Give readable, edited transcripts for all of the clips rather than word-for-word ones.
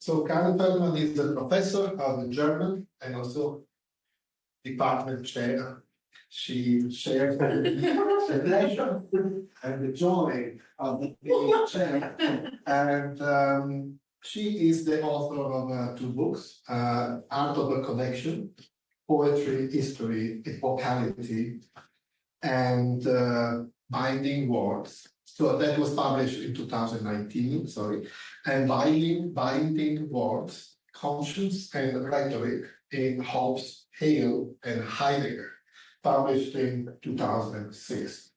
So Karen Feldman is a professor of German and also department chair. She shares the pleasure and the joy of being chair. And she is the author of two books, Art of a Connection, Poetry, History, Epocality, and Binding Words. So that was published in 2019, sorry. And Binding Words, Conscience and Rhetoric in Hobbes, Hegel, and Heidegger, published in 2006.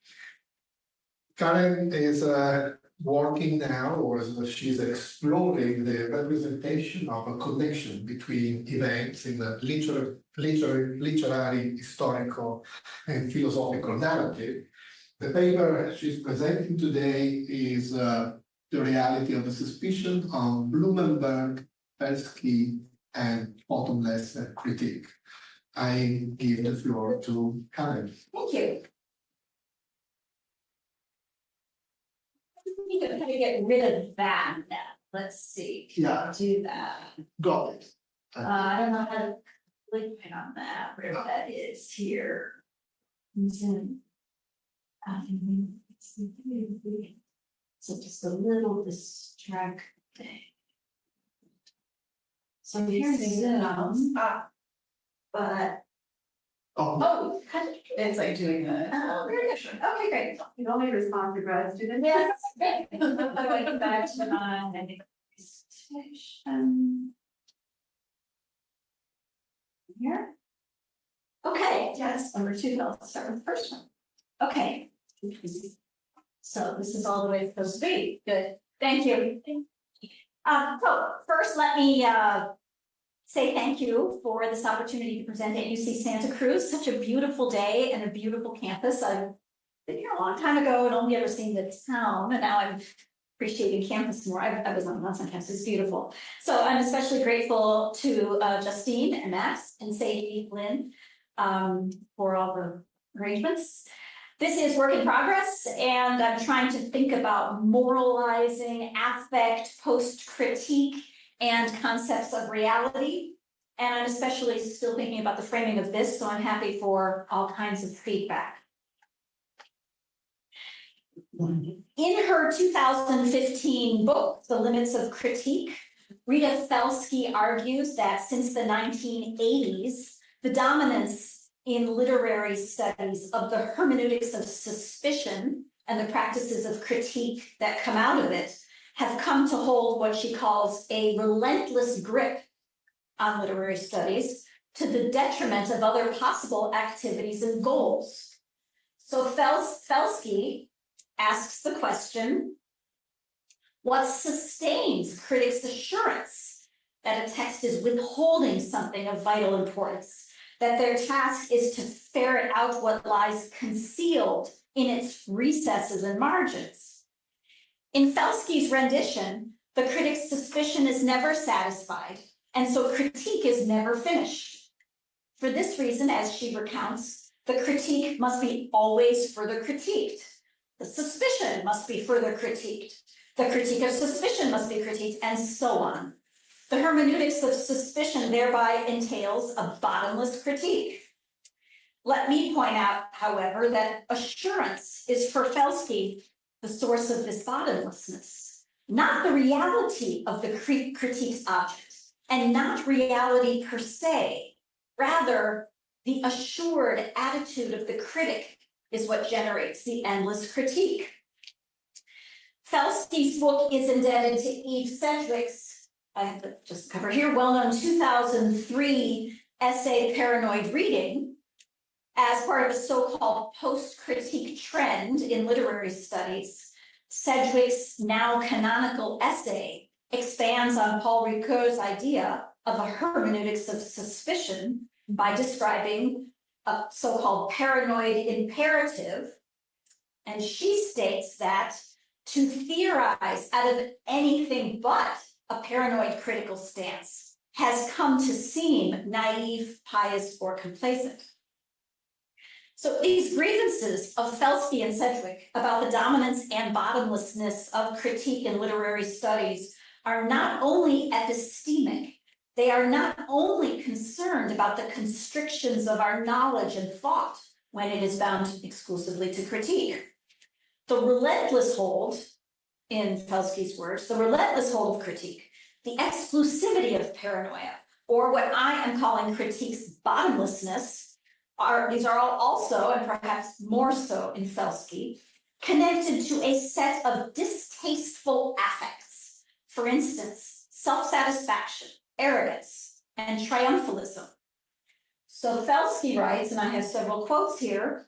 Karen is working now, or she's exploring the representation of a connection between events in the literary, historical, and philosophical narrative. The paper she's presenting today is The Reality of the Suspicion of Blumenberg, Felski, and Bottomless Critique. I give the floor to Karen. Thank you. I think I'm going to get rid of that now. Let's see. Yeah. Do that. Got it. I don't know how to click on that, where that is here. So just a little distracting. So here's but It's like doing that. oh, very good. Okay, great. You only respond to grad students. Yes, great. Going back to my presentation. Here. Okay, yes, number 2. I'll start with the first one. Okay. So this is all the way it's supposed to be. Good. Thank you. So first, let me say thank you for this opportunity to present at UC Santa Cruz. Such a beautiful day and a beautiful campus. I've been here a long time ago and only ever seen the town, and now I'm appreciating campus more. I was on campus. It's beautiful. So I'm especially grateful to Justine and Max and Sadie, Lynn, for all the arrangements. This is work in progress, and I'm trying to think about moralizing, affect, post-critique, and concepts of reality. And I'm especially still thinking about the framing of this, so I'm happy for all kinds of feedback. In her 2015 book, The Limits of Critique, Rita Felski argues that since the 1980s, the dominance in literary studies of the hermeneutics of suspicion and the practices of critique that come out of it have come to hold what she calls a relentless grip on literary studies to the detriment of other possible activities and goals. So Felski asks the question, what sustains critics' assurance that a text is withholding something of vital importance, that their task is to ferret out what lies concealed in its recesses and margins? In Felski's rendition, the critic's suspicion is never satisfied, and so critique is never finished. For this reason, as she recounts, the critique must be always further critiqued. The suspicion must be further critiqued. The critique of suspicion must be critiqued, and so on. The hermeneutics of suspicion thereby entails a bottomless critique. Let me point out, however, that assurance is for Felski the source of this bottomlessness, not the reality of the critique's object, and not reality per se. Rather, the assured attitude of the critic is what generates the endless critique. Felski's book is indebted to Eve Sedgwick's, I have to just cover here, well-known 2003 essay, Paranoid Reading, as part of a so-called post-critique trend in literary studies. Sedgwick's now canonical essay expands on Paul Ricoeur's idea of a hermeneutics of suspicion by describing a so-called paranoid imperative. And she states that to theorize out of anything but a paranoid critical stance has come to seem naive, pious, or complacent. So these grievances of Felski and Sedgwick about the dominance and bottomlessness of critique in literary studies are not only epistemic, they are not only concerned about the constrictions of our knowledge and thought when it is bound exclusively to critique. The relentless hold, in Felski's words, the relentless hold of critique, the exclusivity of paranoia, or what I am calling critique's bottomlessness, these are all also, and perhaps more so in Felski, connected to a set of distasteful affects. For instance, self-satisfaction, arrogance, and triumphalism. So Felski writes, and I have several quotes here,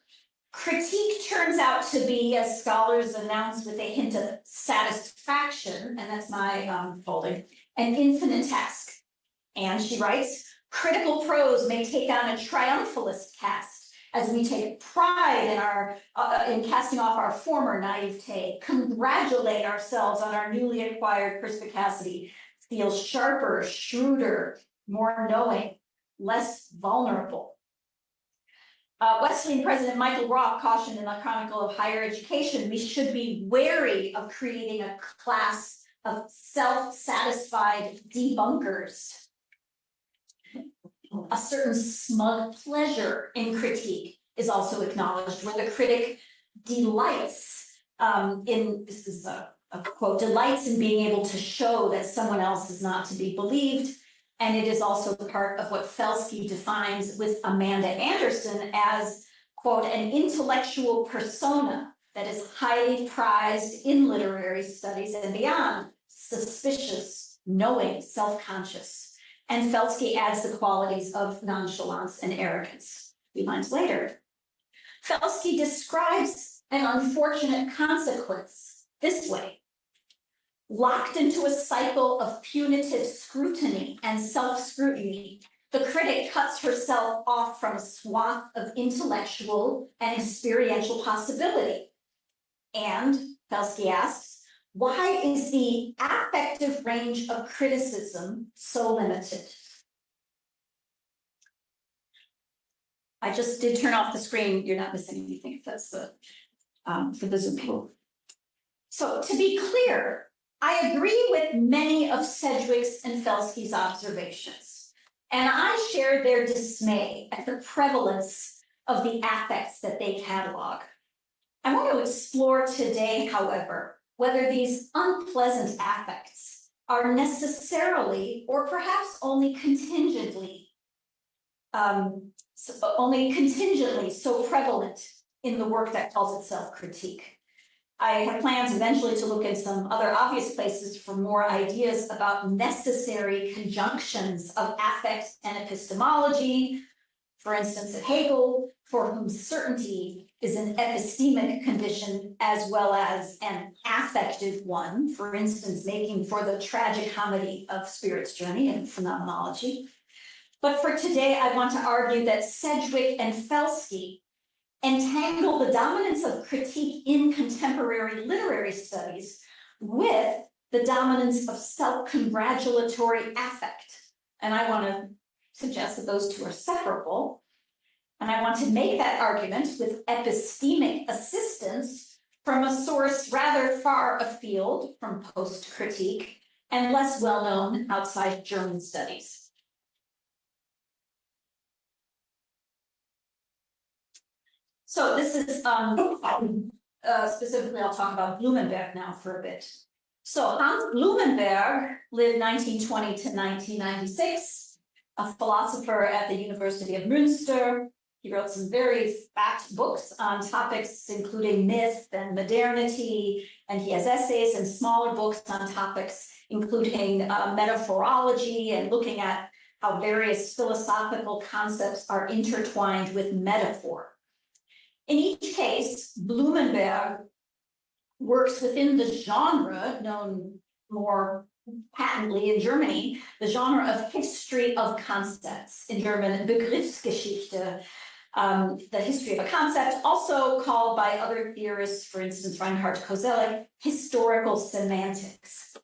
critique turns out to be, as scholars announce with a hint of satisfaction, and that's my folding, an infinite task. And she writes, critical prose may take on a triumphalist cast as we take pride in our in casting off our former naivete, congratulate ourselves on our newly acquired perspicacity, feel sharper, shrewder, more knowing, less vulnerable. Wesleyan President Michael Roth cautioned in the Chronicle of Higher Education, we should be wary of creating a class of self-satisfied debunkers. A certain smug pleasure in critique is also acknowledged, where the critic delights this is a quote, delights in being able to show that someone else is not to be believed. And it is also part of what Felski defines with Amanda Anderson as, quote, an intellectual persona that is highly prized in literary studies and beyond, suspicious, knowing, self-conscious. And Felski adds the qualities of nonchalance and arrogance 3 lines later. Felski describes an unfortunate consequence this way. Locked into a cycle of punitive scrutiny and self-scrutiny, the critic cuts herself off from a swath of intellectual and experiential possibility. And, Felski asks, why is the affective range of criticism so limited? I just did turn off the screen. You're not missing anything if that's the, for the Zoom people. So to be clear, I agree with many of Sedgwick's and Felski's observations, and I share their dismay at the prevalence of the affects that they catalog. I want to explore today, however, whether these unpleasant affects are necessarily, or perhaps only contingently so prevalent in the work that calls itself critique. I have plans eventually to look at some other obvious places for more ideas about necessary conjunctions of affect and epistemology. For instance, at Hegel, for whom certainty is an epistemic condition as well as an affective one, for instance, making for the tragic comedy of Spirit's Journey and phenomenology. But for today, I want to argue that Sedgwick and Felski entangle the dominance of critique in contemporary literary studies with the dominance of self-congratulatory affect. And I want to suggest that those two are separable. And I want to make that argument with epistemic assistance from a source rather far afield from post-critique and less well-known outside German studies. So this is specifically, I'll talk about Blumenberg now for a bit. So Hans Blumenberg lived 1920 to 1996, a philosopher at the University of Münster. He wrote some very fat books on topics including myth and modernity, and he has essays and smaller books on topics including metaphorology and looking at how various philosophical concepts are intertwined with metaphor. In each case, Blumenberg works within the genre known more patently in Germany, the genre of history of concepts, in German Begriffsgeschichte, the history of a concept, also called by other theorists, for instance, Reinhard Koselleck, historical semantics.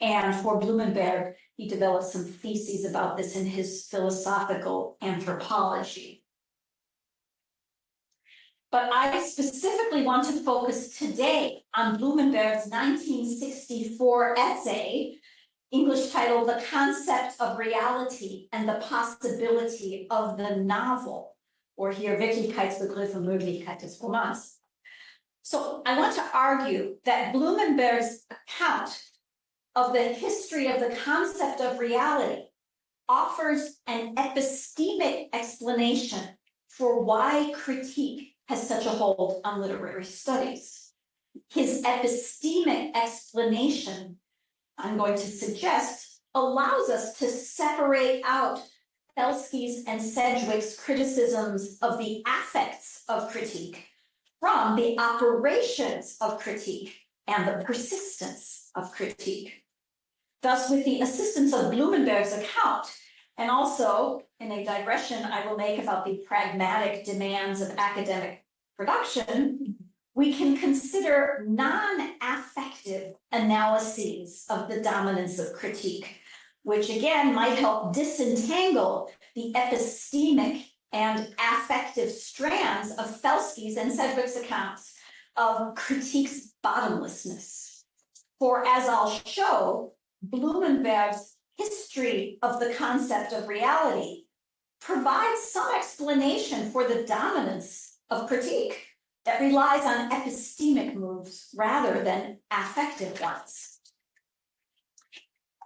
And for Blumenberg, he developed some theses about this in his philosophical anthropology. But I specifically want to focus today on Blumenberg's 1964 essay English title, The Concept of Reality and the Possibility of the Novel, or here Wirklichkeitsbegriff und Möglichkeit des Romans. So I want to argue that Blumenberg's account of the history of the concept of reality offers an epistemic explanation for why critique has such a hold on literary studies. His epistemic explanation, I'm going to suggest, allows us to separate out Felski's and Sedgwick's criticisms of the affects of critique from the operations of critique and the persistence of critique. Thus, with the assistance of Blumenberg's account, and also in a digression I will make about the pragmatic demands of academic production, we can consider non-affective analyses of the dominance of critique, which again might help disentangle the epistemic and affective strands of Felski's and Sedgwick's accounts of critique's bottomlessness. For as I'll show, Blumenberg's history of the concept of reality provides some explanation for the dominance of critique that relies on epistemic moves rather than affective ones.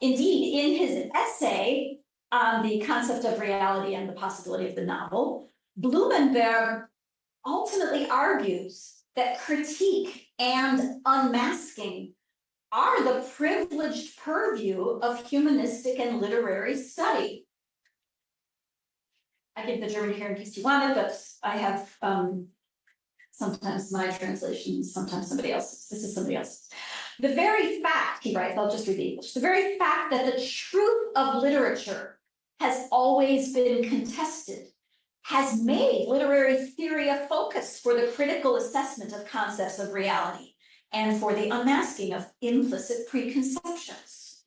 Indeed, in his essay on the concept of reality and the possibility of the novel, Blumenberg ultimately argues that critique and unmasking are the privileged purview of humanistic and literary study. I give the German here in case you want it, but I have sometimes my translations, sometimes somebody else's. This is somebody else's. The very fact, he writes, I'll just read the English, the very fact that the truth of literature has always been contested has made literary theory a focus for the critical assessment of concepts of reality and for the unmasking of implicit preconceptions.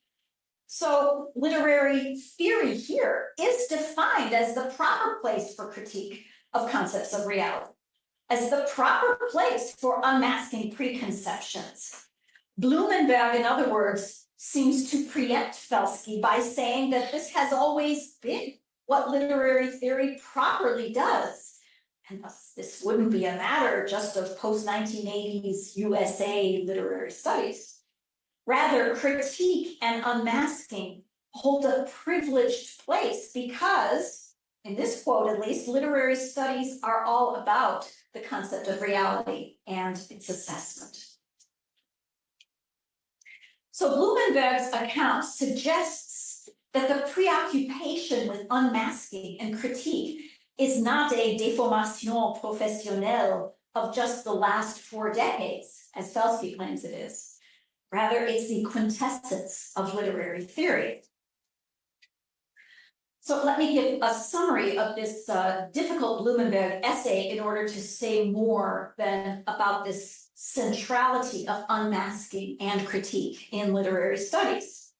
So literary theory here is defined as the proper place for critique of concepts of reality, as the proper place for unmasking preconceptions. Blumenberg, in other words, seems to preempt Felski by saying that this has always been what literary theory properly does. And thus, this wouldn't be a matter just of post-1980s USA literary studies. Rather, critique and unmasking hold a privileged place because, in this quote at least, literary studies are all about the concept of reality and its assessment. So Blumenberg's account suggests that the preoccupation with unmasking and critique is not a déformation professionnelle of just the last 4 decades, as Felski claims it is. Rather, it's the quintessence of literary theory. So let me give a summary of this difficult Blumenberg essay in order to say more than about this centrality of unmasking and critique in literary studies.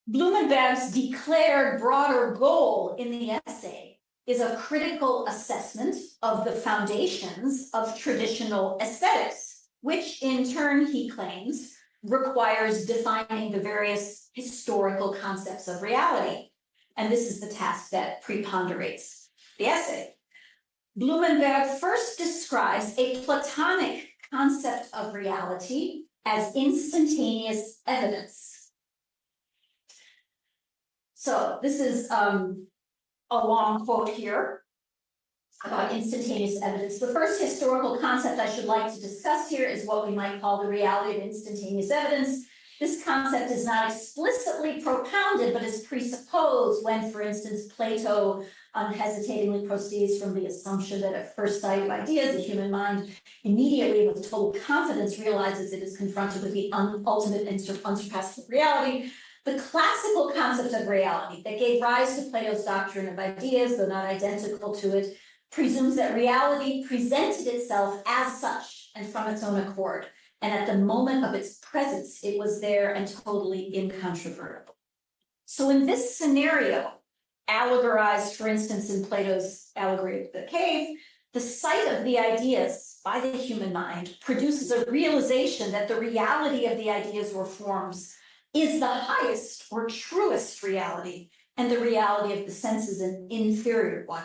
Blumenberg's declared broader goal in the essay is a critical assessment of the foundations of traditional aesthetics, which in turn, he claims, requires defining the various historical concepts of reality. And this is the task that preponderates the essay. Blumenberg first describes a Platonic concept of reality as instantaneous evidence. So this is a long quote here about instantaneous evidence. The first historical concept I should like to discuss here is what we might call the reality of instantaneous evidence. This concept is not explicitly propounded, but is presupposed when, for instance, Plato unhesitatingly proceeds from the assumption that at first sight of ideas, the human mind immediately, with total confidence, realizes it is confronted with the ultimate and unsurpassable reality. The classical concept of reality that gave rise to Plato's doctrine of ideas, though not identical to it, presumes that reality presented itself as such and from its own accord. And at the moment of its presence, it was there and totally incontrovertible. So in this scenario, allegorized, for instance, in Plato's allegory of the cave, the sight of the ideas by the human mind produces a realization that the reality of the ideas or forms is the highest or truest reality, and the reality of the senses an inferior one.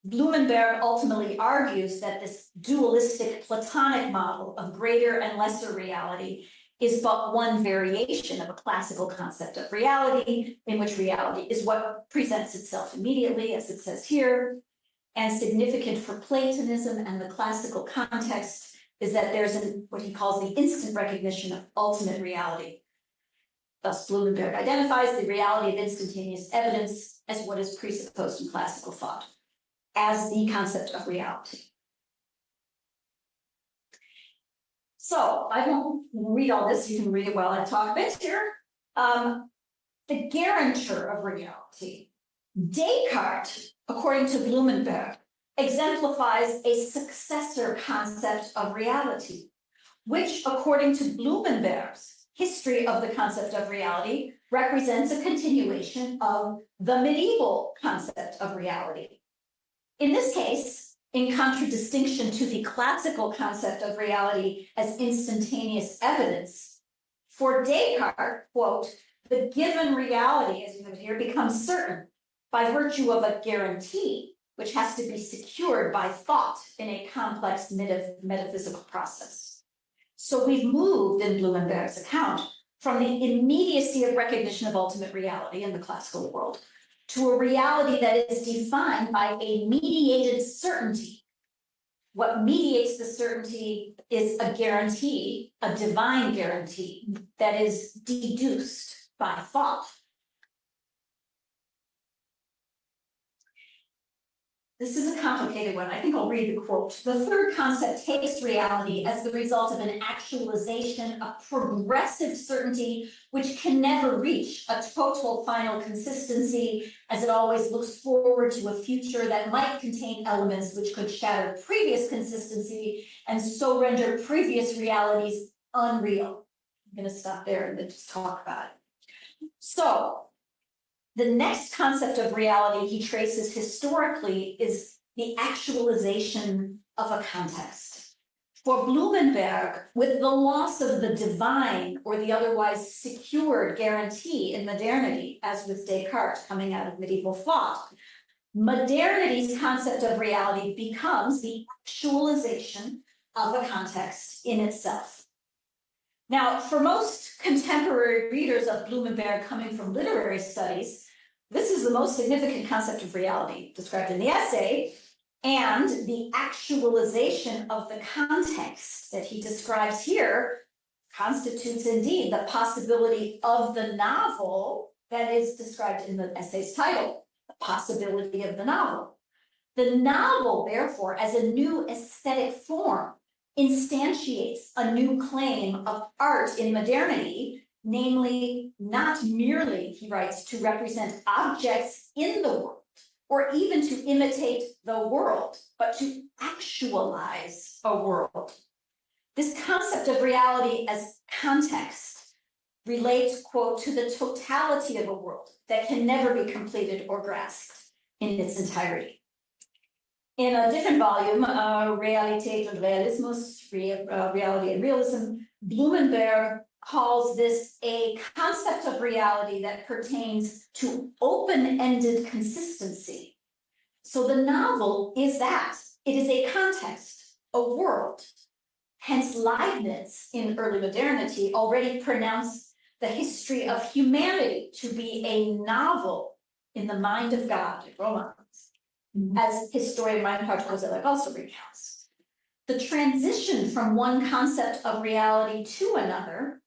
Blumenberg ultimately argues that this dualistic Platonic model of greater and lesser reality is but one variation of a classical concept of reality, in which reality is what presents itself immediately, as it says here. And significant for Platonism and the classical context is that there's what he calls the instant recognition of ultimate reality. Thus, Blumenberg identifies the reality of instantaneous evidence as what is presupposed in classical thought, as the concept of reality. So I won't read all this, you can read it while I talk a bit here. The guarantor of reality. Descartes, according to Blumenberg, exemplifies a successor concept of reality, which, according to Blumenberg's history of the concept of reality, represents a continuation of the medieval concept of reality. In this case, in contradistinction to the classical concept of reality as instantaneous evidence, for Descartes, quote, the given reality, as you have here, becomes certain by virtue of a guarantee, which has to be secured by thought in a complex metaphysical process. So we've moved, in Blumenberg's account, from the immediacy of recognition of ultimate reality in the classical world to a reality that is defined by a mediated certainty. What mediates the certainty is a guarantee, a divine guarantee, that is deduced by thought. This is a complicated one. I think I'll read the quote. The third concept takes reality as the result of an actualization of progressive certainty, which can never reach a total final consistency, as it always looks forward to a future that might contain elements which could shatter previous consistency and so render previous realities unreal. I'm going to stop there and then just talk about it. So, the next concept of reality he traces historically is the actualization of a context. For Blumenberg, with the loss of the divine or the otherwise secured guarantee in modernity, as with Descartes coming out of medieval thought, modernity's concept of reality becomes the actualization of a context in itself. Now, for most contemporary readers of Blumenberg coming from literary studies, this is the most significant concept of reality described in the essay, and the actualization of the context that he describes here constitutes indeed the possibility of the novel that is described in the essay's title, the possibility of the novel. The novel, therefore, as a new aesthetic form, instantiates a new claim of art in modernity, namely, not merely, he writes, to represent objects in the world, or even to imitate the world, but to actualize a world. This concept of reality as context relates, quote, to the totality of a world that can never be completed or grasped in its entirety. In a different volume, Realität und Realismus, Reality and Realism, Blumenberg calls this a concept of reality that pertains to open-ended consistency. So the novel is that. It is a context, a world. Hence Leibniz, in early modernity, already pronounced the history of humanity to be a novel in the mind of God, romance, as historian Reinhard Koselleck also recounts. The transition from one concept of reality to another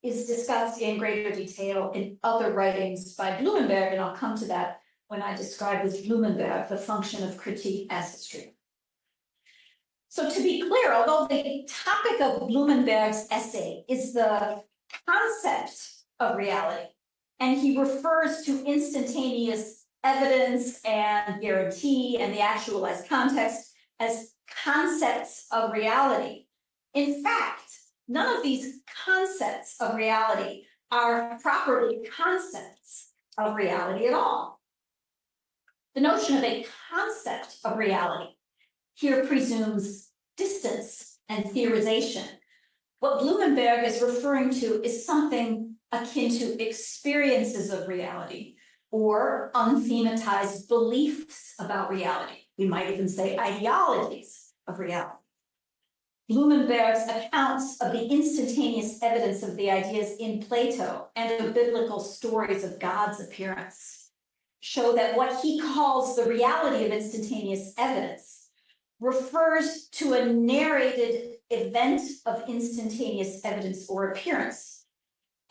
is discussed in greater detail in other writings by Blumenberg, and I'll come to that when I describe with Blumenberg the function of critique as history. So to be clear, although the topic of Blumenberg's essay is the concept of reality, and he refers to instantaneous evidence and guarantee and the actualized context as concepts of reality. In fact, none of these concepts of reality are properly concepts of reality at all. The notion of a concept of reality here presumes distance and theorization. What Blumenberg is referring to is something akin to experiences of reality or unthematized beliefs about reality. We might even say ideologies of reality. Blumenberg's accounts of the instantaneous evidence of the ideas in Plato and of biblical stories of God's appearance show that what he calls the reality of instantaneous evidence refers to a narrated event of instantaneous evidence or appearance.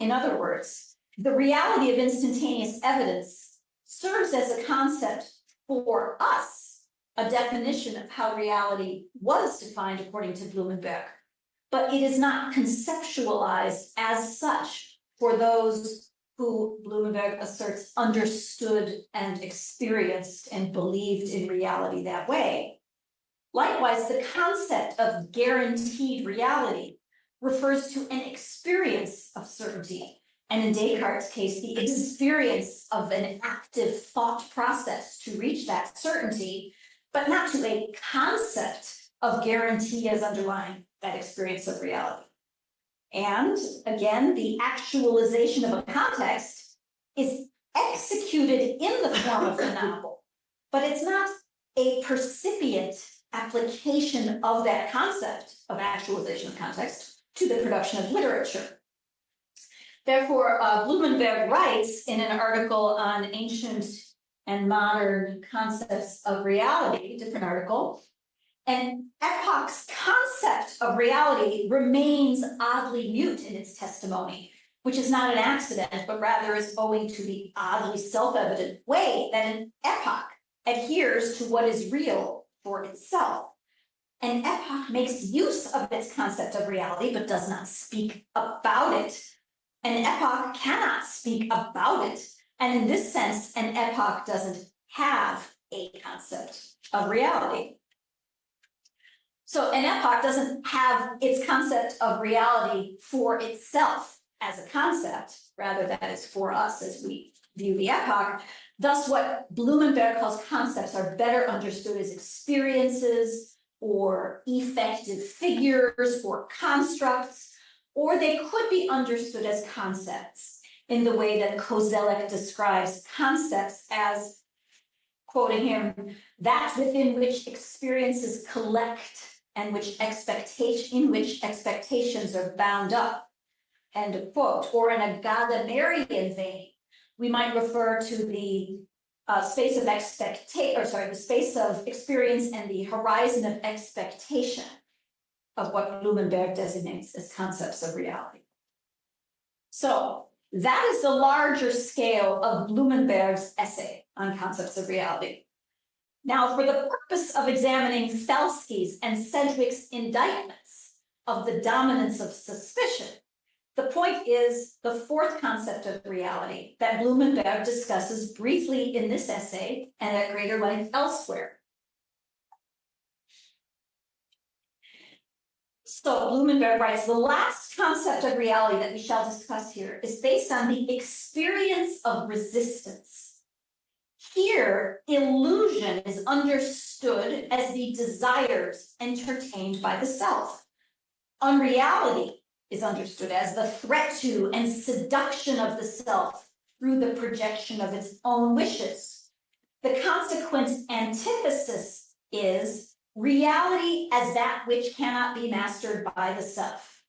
In other words, the reality of instantaneous evidence serves as a concept for us, a definition of how reality was defined according to Blumenberg, but it is not conceptualized as such for those who Blumenberg asserts understood and experienced and believed in reality that way. Likewise, the concept of guaranteed reality refers to an experience of certainty, and in Descartes' case, the experience of an active thought process to reach that certainty, but not to a concept of guarantee as underlying that experience of reality. And again, the actualization of a context is executed in the form of the novel, but it's not a percipient application of that concept of actualization of context to the production of literature. Therefore, Blumenberg writes in an article on ancient and modern concepts of reality, different article, and epoch's concept of reality remains oddly mute in its testimony, which is not an accident, but rather is owing to the oddly self-evident way that an epoch adheres to what is real for itself. An epoch makes use of its concept of reality, but does not speak about it. An epoch cannot speak about it. And in this sense, an epoch doesn't have a concept of reality. So an epoch doesn't have its concept of reality for itself as a concept, rather that is for us as we view the epoch. Thus, what Blumenberg calls concepts are better understood as experiences or effective figures or constructs, or they could be understood as concepts in the way that Kozelek describes concepts as, quoting him, that within which experiences collect and in which expectations are bound up, end of quote. Or in a Gadamerrian vein, we might refer to the space of the space of experience and the horizon of expectation of what Blumenberg designates as concepts of reality. So that is the larger scale of Blumenberg's essay on concepts of reality. Now, for the purpose of examining Felski's and Sedgwick's indictments of the dominance of suspicion, the point is the fourth concept of reality that Blumenberg discusses briefly in this essay and at greater length elsewhere. So Blumenberg writes, the last concept of reality that we shall discuss here is based on the experience of resistance. Here, illusion is understood as the desires entertained by the self. Unreality is understood as the threat to and seduction of the self through the projection of its own wishes. The consequent antithesis is reality as that which cannot be mastered by the self.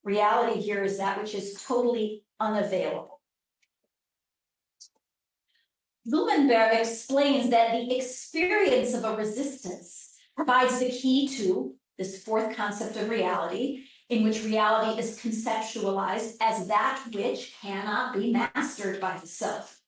Reality here is that which is totally unavailable. Blumenberg explains that the experience of a resistance provides the key to this fourth concept of reality, in which reality is conceptualized as that which cannot be mastered by the self.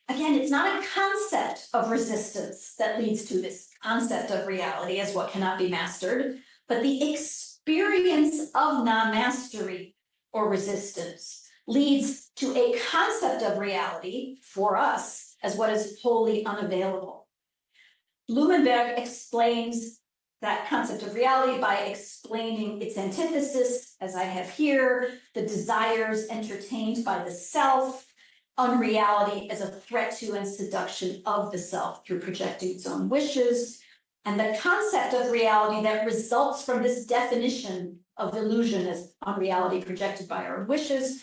Again, it's not a concept of resistance that leads to this concept of reality as what cannot be mastered, but the experience of non-mastery or resistance leads to a concept of reality for us as what is wholly unavailable. Blumenberg explains that concept of reality by explaining its antithesis, as I have here, the desires entertained by the self, unreality as a threat to and seduction of the self through projecting its own wishes, and the concept of reality that results from this definition of illusion as unreality projected by our wishes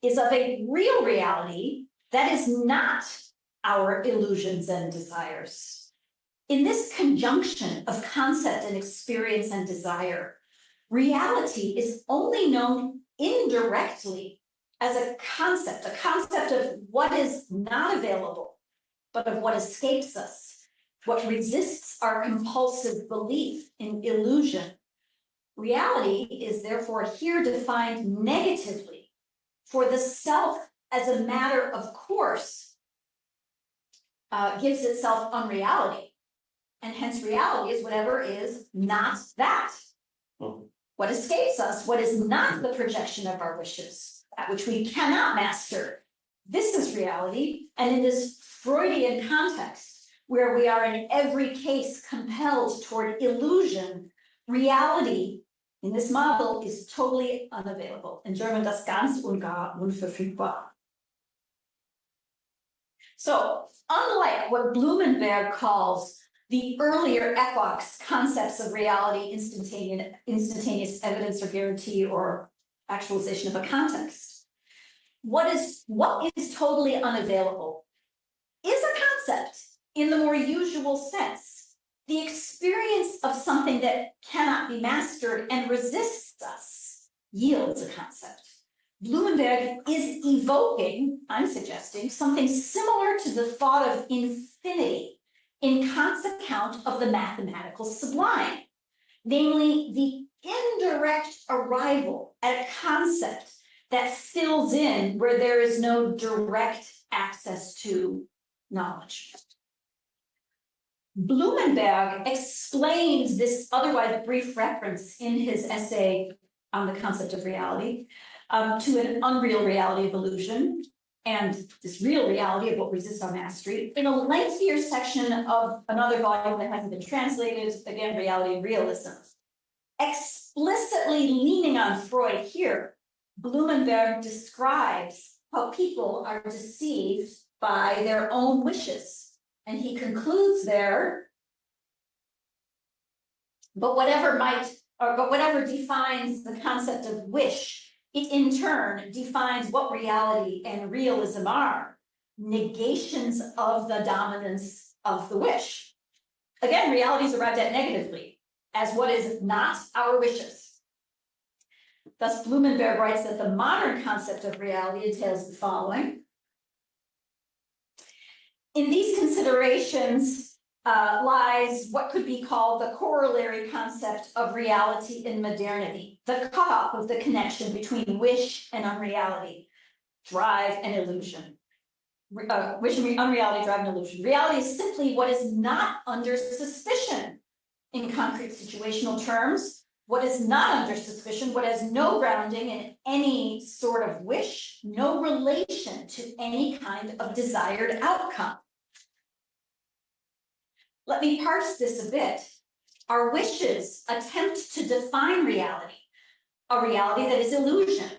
is of a real reality that is not our illusions and desires. In this conjunction of concept and experience and desire, reality is only known indirectly as a concept of what is not available, but of what escapes us, what resists our compulsive belief in illusion. Reality is therefore here defined negatively, for the self as a matter of course gives itself unreality, and hence reality is whatever is not that. What escapes us, what is not the projection of our wishes, that which we cannot master. This is reality, and in this Freudian context, where we are in every case compelled toward illusion, reality in this model is totally unavailable. In German, das ganz und gar unverfügbar. So, unlike what Blumenberg calls the earlier epochs concepts of reality, instantaneous evidence or guarantee or actualization of a context, what is totally unavailable is a concept in the more usual sense, the experience of something that cannot be mastered and resists us yields a concept. Blumenberg is evoking, I'm suggesting, something similar to the thought of infinity in Kant's account of the mathematical sublime, namely the indirect arrival at a concept that fills in where there is no direct access to knowledge. Blumenberg explains this otherwise brief reference in his essay on the concept of reality to an unreal reality of illusion and this real reality of what resists our mastery in a lengthier section of another volume that hasn't been translated, again, Reality and Realism. Explicitly leaning on Freud here, Blumenberg describes how people are deceived by their own wishes. And he concludes there, but whatever defines the concept of wish, it in turn defines what reality and realism are, negations of the dominance of the wish. Again, reality is arrived at negatively, as what is not our wishes. Thus, Blumenberg writes that the modern concept of reality entails the following. In these considerations lies what could be called the corollary concept of reality in modernity, the cutoff of the connection between wish and unreality, drive and illusion. Wish and unreality, drive and illusion. Reality is simply what is not under suspicion in concrete situational terms, what is not under suspicion, what has no grounding in any sort of wish, no relation to any kind of desired outcome. Let me parse this a bit. Our wishes attempt to define reality, a reality that is illusion.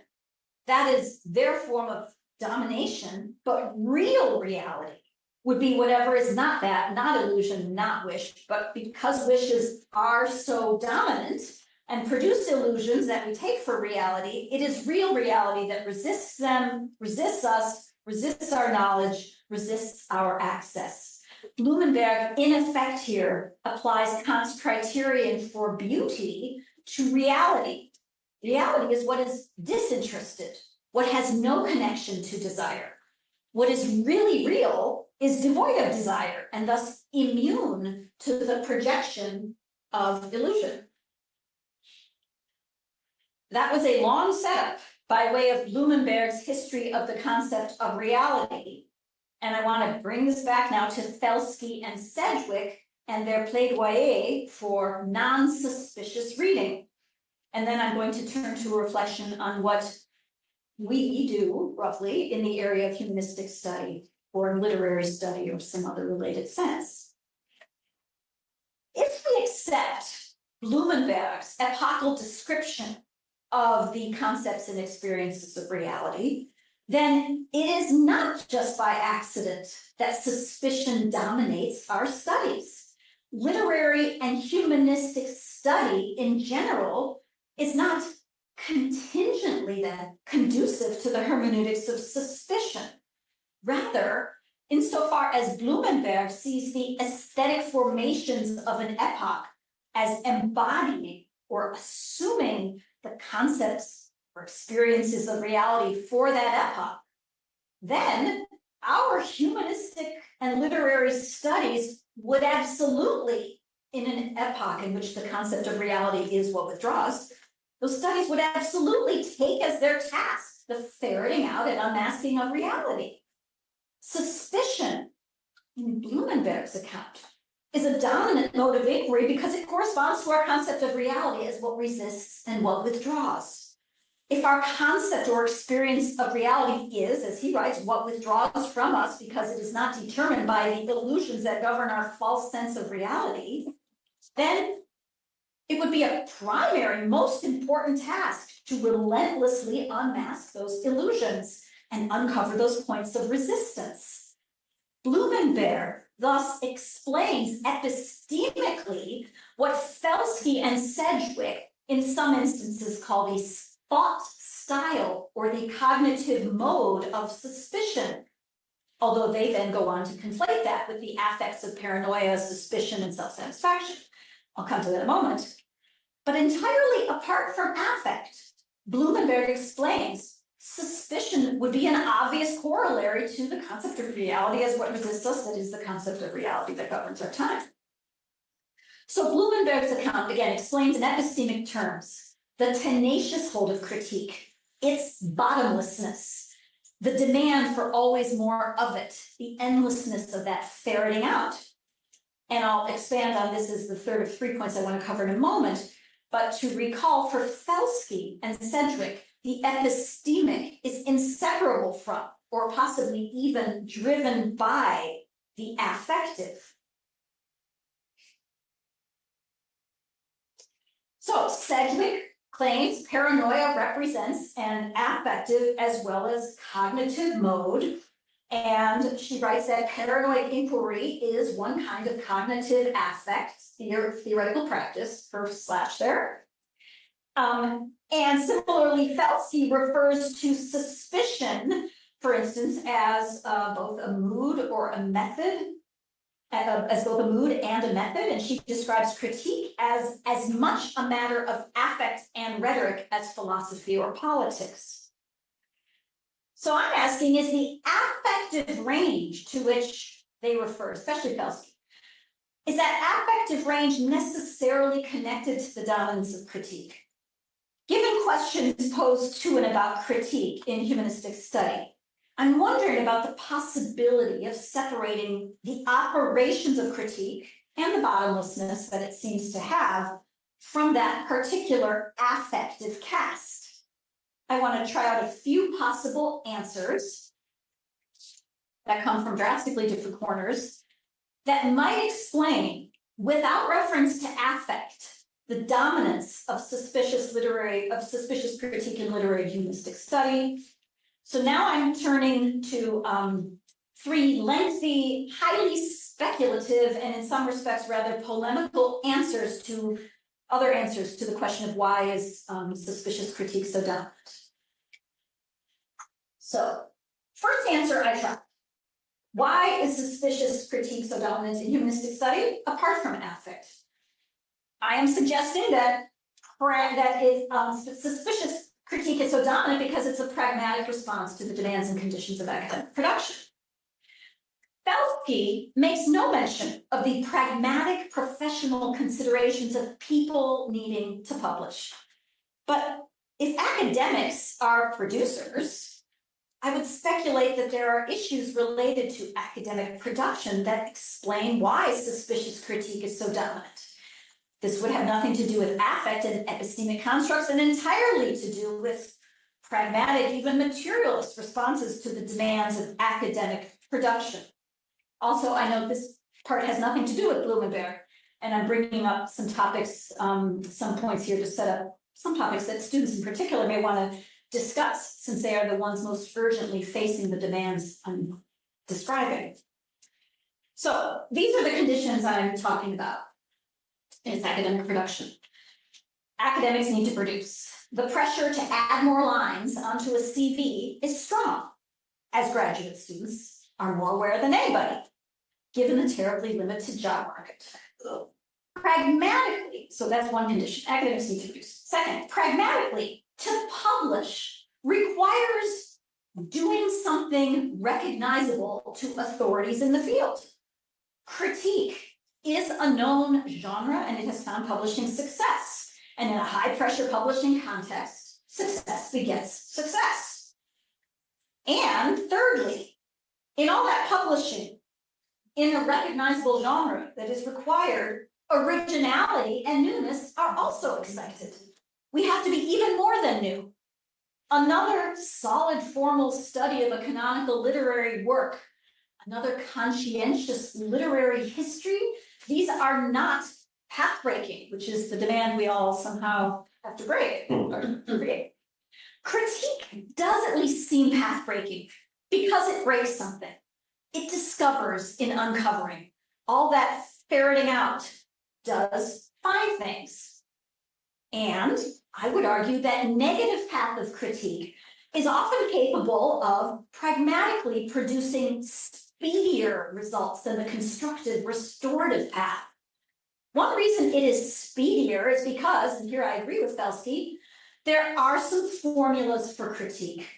That is their form of domination, but real reality would be whatever is not that, not illusion, not wish, but because wishes are so dominant and produce illusions that we take for reality, it is real reality that resists them, resists us, resists our knowledge, resists our access. Blumenberg, in effect here, applies Kant's criterion for beauty to reality. Reality is what is disinterested, what has no connection to desire. What is really real is devoid of desire and thus immune to the projection of illusion. That was a long setup by way of Blumenberg's history of the concept of reality. And I want to bring this back now to Felski and Sedgwick and their plaidoyer for non-suspicious reading. And then I'm going to turn to a reflection on what we do, roughly, in the area of humanistic study or literary study or some other related sense. If we accept Blumenberg's epochal description of the concepts and experiences of reality, then it is not just by accident that suspicion dominates our studies. Literary and humanistic study in general is not contingently then conducive to the hermeneutics of suspicion. Rather, insofar as Blumenberg sees the aesthetic formations of an epoch as embodying or assuming the concepts or experiences of reality for that epoch, then our humanistic and literary studies would absolutely, in an epoch in which the concept of reality is what withdraws, those studies would absolutely take as their task the ferreting out and unmasking of reality. Suspicion, in Blumenberg's account, is a dominant mode of inquiry because it corresponds to our concept of reality as what resists and what withdraws. If our concept or experience of reality is, as he writes, what withdraws from us because it is not determined by the illusions that govern our false sense of reality, then it would be a primary, most important task to relentlessly unmask those illusions and uncover those points of resistance. Blumenberg thus explains epistemically what Felski and Sedgwick in some instances call the thought style or the cognitive mode of suspicion, although they then go on to conflate that with the affects of paranoia, suspicion, and self-satisfaction. I'll come to that in a moment. But entirely apart from affect, Blumenberg explains suspicion would be an obvious corollary to the concept of reality as what resists us, that is the concept of reality that governs our time. So Blumenberg's account, again, explains in epistemic terms the tenacious hold of critique, its bottomlessness, the demand for always more of it, the endlessness of that ferreting out. And I'll expand on this as the third of 3 points I want to cover in a moment. But to recall, for Felski and Sedgwick, the epistemic is inseparable from, or possibly even driven by, the affective. So Sedgwick claims paranoia represents an affective as well as cognitive mode. And she writes that paranoid inquiry is one kind of cognitive affect, theoretical practice, / there. And similarly, Felski refers to suspicion, for instance, as both a mood or a method, as both a mood and a method. And she describes critique as much a matter of affect and rhetoric as philosophy or politics. So I'm asking, is the affective range to which they refer, especially Felski, is that affective range necessarily connected to the dominance of critique? Given questions posed to and about critique in humanistic study, I'm wondering about the possibility of separating the operations of critique and the bottomlessness that it seems to have from that particular affective cast. I want to try out a few possible answers that come from drastically different corners that might explain, without reference to affect, the dominance of suspicious critique in literary humanistic study. So now I'm turning to 3 lengthy, highly speculative, and in some respects rather polemical answers to the question of why is suspicious critique so dominant. So, first answer I try. Why is suspicious critique so dominant in humanistic study, apart from affect? I am suggesting that suspicious critique is so dominant because it's a pragmatic response to the demands and conditions of academic production. Felski makes no mention of the pragmatic professional considerations of people needing to publish. But if academics are producers, I would speculate that there are issues related to academic production that explain why suspicious critique is so dominant. This would have nothing to do with affect and epistemic constructs, and entirely to do with pragmatic, even materialist responses to the demands of academic production. Also, I know this part has nothing to do with Blumenberg, and I'm bringing up some topics, some points here to set up some topics that students in particular may want to discuss, since they are the ones most urgently facing the demands I'm describing. So these are the conditions I'm talking about in its academic production. Academics need to produce. the pressure to add more lines onto a CV is strong, as graduate students are more aware than anybody, given the terribly limited job market. Pragmatically, so that's one condition, academics need to produce. Second, pragmatically, to publish requires doing something recognizable to authorities in the field. Critique is a known genre and it has found publishing success. And in a high-pressure publishing context, success begets success. And thirdly, in all that publishing, in a recognizable genre that is required, originality and newness are also expected. We have to be even more than new. Another solid formal study of a canonical literary work, another conscientious literary history, these are not path-breaking, which is the demand we all somehow have to break or create. Critique does at least seem path-breaking because it breaks something. It discovers in uncovering. All that ferreting out does find things. And I would argue that negative path of critique is often capable of pragmatically producing speedier results than the constructive restorative path. One reason it is speedier is because, and here I agree with Felski, there are some formulas for critique.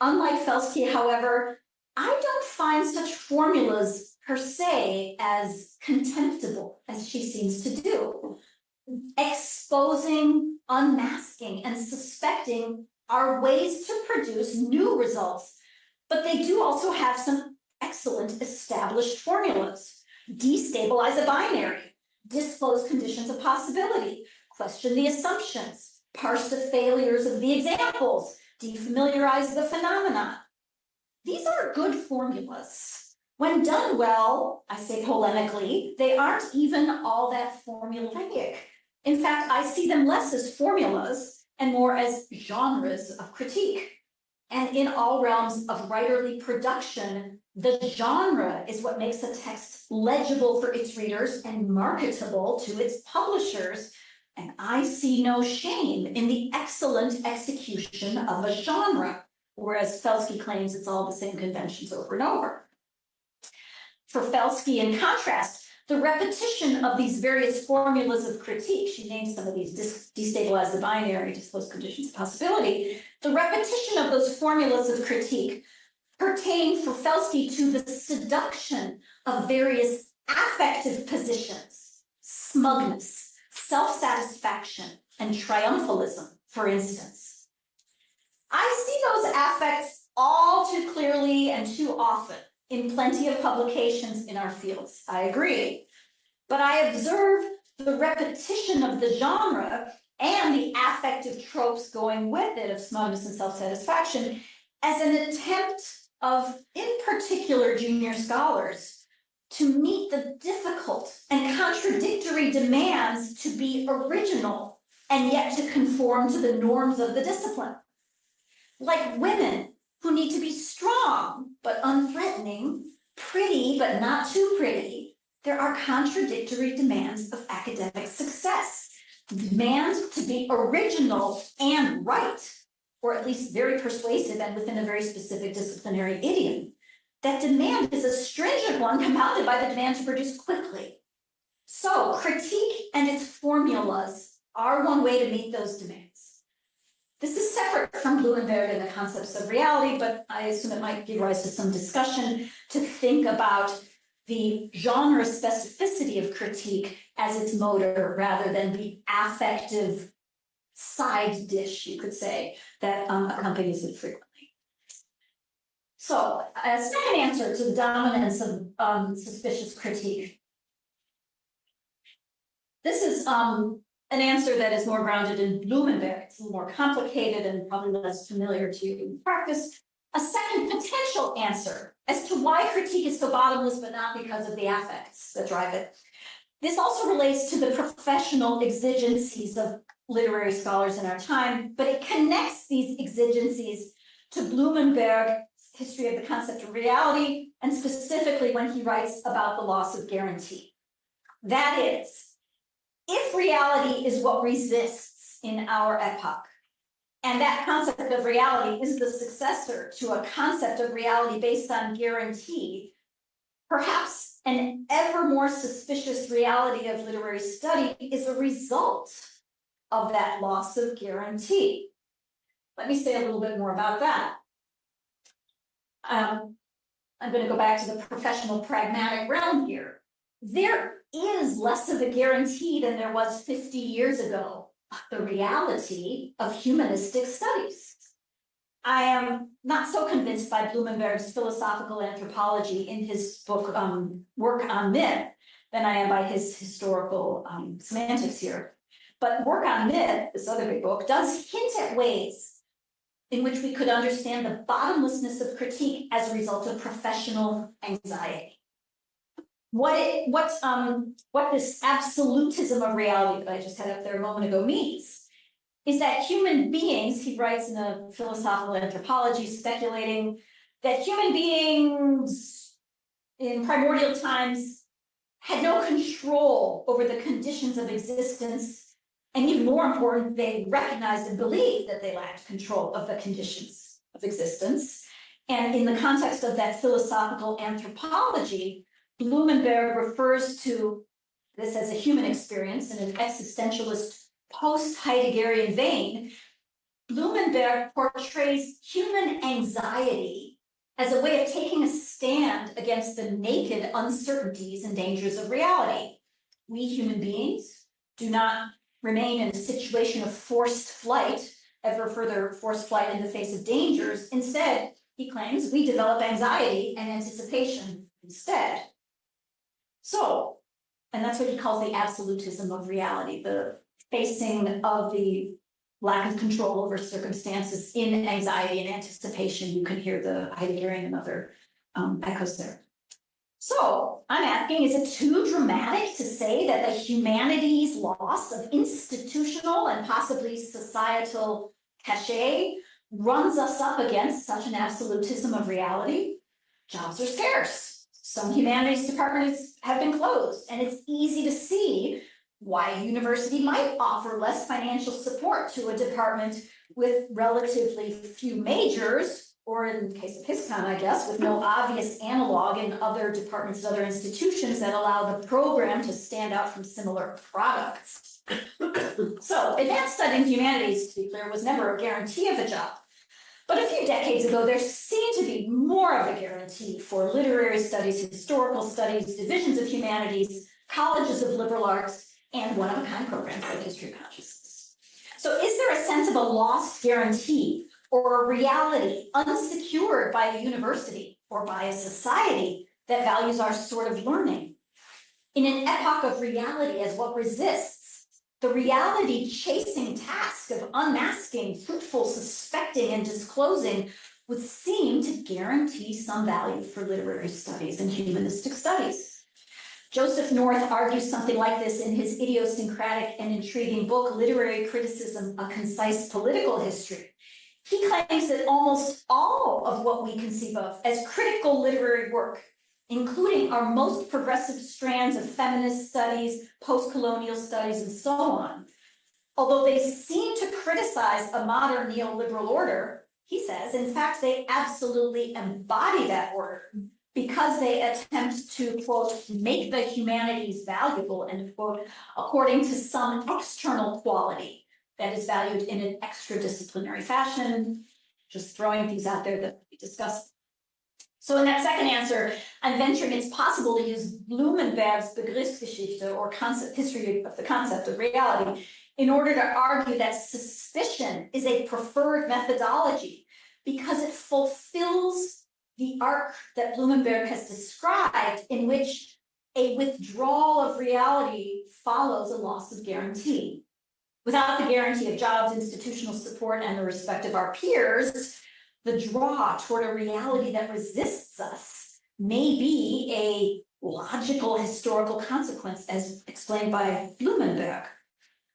Unlike Felski, however, I don't find such formulas per se as contemptible as she seems to do. Exposing, unmasking, and suspecting are ways to produce new results, but they do also have some excellent established formulas. Destabilize a binary, disclose conditions of possibility, question the assumptions, parse the failures of the examples, defamiliarize the phenomena. These are good formulas. When done well, I say polemically, they aren't even all that formulaic. In fact, I see them less as formulas and more as genres of critique. And in all realms of writerly production, the genre is what makes a text legible for its readers and marketable to its publishers. And I see no shame in the excellent execution of a genre, whereas Felski claims it's all the same conventions over and over. For Felski, in contrast, the repetition of these various formulas of critique, she names some of these, destabilize the binary, disclose conditions of possibility, the repetition of those formulas of critique pertain for Felski to the seduction of various affective positions, smugness, self-satisfaction, and triumphalism, for instance. I see those affects all too clearly and too often in plenty of publications in our fields. I agree. But I observe the repetition of the genre and the affective tropes going with it of smugness and self-satisfaction as an attempt of, in particular, junior scholars to meet the difficult and contradictory demands to be original and yet to conform to the norms of the discipline. Like women who need to be strong but unthreatening, pretty but not too pretty, there are contradictory demands of academic success. Demand to be original and right, or at least very persuasive and within a very specific disciplinary idiom. That demand is a stringent one compounded by the demand to produce quickly. So critique and its formulas are one way to meet those demands. This is separate from Blumenberg and the concepts of reality, but I assume it might give rise to some discussion to think about the genre specificity of critique as its motor rather than the affective side dish, you could say, that accompanies it frequently. So, a second answer to the dominance of suspicious critique. This is an answer that is more grounded in Blumenberg. It's a little more complicated and probably less familiar to you in practice. A second potential answer as to why critique is so bottomless, but not because of the affects that drive it. This also relates to the professional exigencies of literary scholars in our time, but it connects these exigencies to Blumenberg's history of the concept of reality, and specifically when he writes about the loss of guarantee. That is, if reality is what resists in our epoch, And that concept of reality is the successor to a concept of reality based on guarantee. Perhaps an ever more suspicious reality of literary study is a result of that loss of guarantee. Let me say a little bit more about that. I'm going to go back to the professional pragmatic realm here. There is less of a guarantee than there was 50 years ago. The reality of humanistic studies. I am not so convinced by Blumenberg's philosophical anthropology in his book, Work on Myth, than I am by his historical semantics here. But Work on Myth, this other big book, does hint at ways in which we could understand the bottomlessness of critique as a result of professional anxiety. What this absolutism of reality that I just had up there a moment ago means is that human beings, he writes in a philosophical anthropology, speculating that human beings in primordial times had no control over the conditions of existence, and even more important, they recognized and believed that they lacked control of the conditions of existence. And in the context of that philosophical anthropology, Blumenberg refers to this as a human experience in an existentialist post-Heideggerian vein. Blumenberg portrays human anxiety as a way of taking a stand against the naked uncertainties and dangers of reality. We human beings do not remain in a situation of forced flight, ever further forced flight in the face of dangers. Instead, he claims, we develop anxiety and anticipation instead. So, and that's what he calls the absolutism of reality, the facing of the lack of control over circumstances in anxiety and anticipation. You can hear the Heideggerian and other echoes there. So I'm asking, is it too dramatic to say that the humanities' loss of institutional and possibly societal cachet runs us up against such an absolutism of reality? Jobs are scarce. Some humanities departments have been closed, and it's easy to see why a university might offer less financial support to a department with relatively few majors, or in the case of HistCon, I guess, with no obvious analog in other departments and other institutions that allow the program to stand out from similar products. So advanced study in humanities, to be clear, was never a guarantee of a job. But a few decades ago, there seemed to be more of a guarantee for literary studies, historical studies, divisions of humanities, colleges of liberal arts, and one-of-a-kind programs like History of Consciousness. So is there a sense of a lost guarantee or a reality unsecured by a university or by a society that values our sort of learning? In an epoch of reality as what resists, the reality-chasing task of unmasking, truthful suspecting, and disclosing would seem to guarantee some value for literary studies and humanistic studies. Joseph North argues something like this in his idiosyncratic and intriguing book, Literary Criticism, A Concise Political History. He claims that almost all of what we conceive of as critical literary work, including our most progressive strands of feminist studies, post-colonial studies, and so on, although they seem to criticize a modern neoliberal order, he says, in fact, they absolutely embody that order because they attempt to, quote, make the humanities valuable, end quote, according to some external quality that is valued in an extra-disciplinary fashion. Just throwing things out there that we discussed. So in that second answer, I'm venturing it's possible to use Blumenberg's Begriffsgeschichte, or history of the concept of reality, in order to argue that suspicion is a preferred methodology because it fulfills the arc that Blumenberg has described, in which a withdrawal of reality follows a loss of guarantee. Without the guarantee of jobs, institutional support, and the respect of our peers, the draw toward a reality that resists us may be a logical historical consequence, as explained by Blumenberg.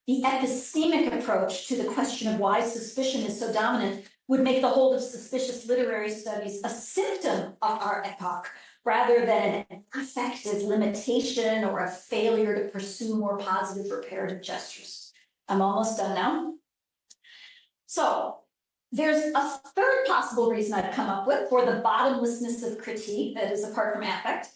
The epistemic approach to the question of why suspicion is so dominant would make the hold of suspicious literary studies a symptom of our epoch, rather than an affective limitation or a failure to pursue more positive reparative gestures. I'm almost done now. So there's a third possible reason I've come up with for the bottomlessness of critique that is apart from affect,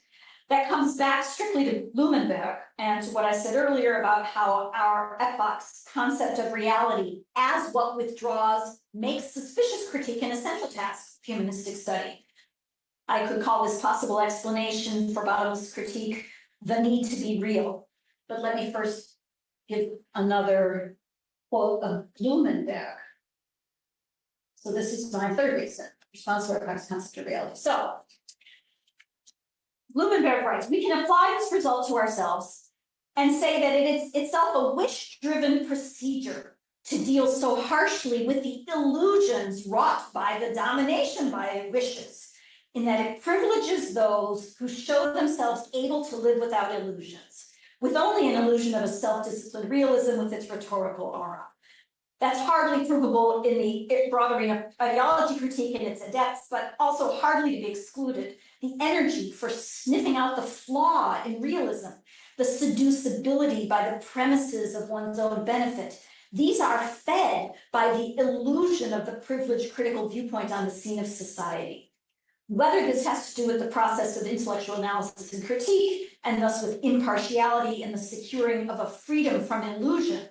that comes back strictly to Blumenberg and to what I said earlier about how our epoch's concept of reality as what withdraws makes suspicious critique an essential task of humanistic study. I could call this possible explanation for bottomless critique the need to be real. But let me first give another quote of Blumenberg. So this is my third reason, response to our concept of reality. So Blumenberg writes, we can apply this result to ourselves and say that it is itself a wish-driven procedure to deal so harshly with the illusions wrought by the domination by wishes, in that it privileges those who show themselves able to live without illusions, with only an illusion of a self-disciplined realism with its rhetorical aura. That's hardly provable in the broad arena of ideology critique in its depths, but also hardly to be excluded. The energy for sniffing out the flaw in realism, the seducibility by the premises of one's own benefit, these are fed by the illusion of the privileged critical viewpoint on the scene of society. Whether this has to do with the process of intellectual analysis and critique, and thus with impartiality and the securing of a freedom from illusion,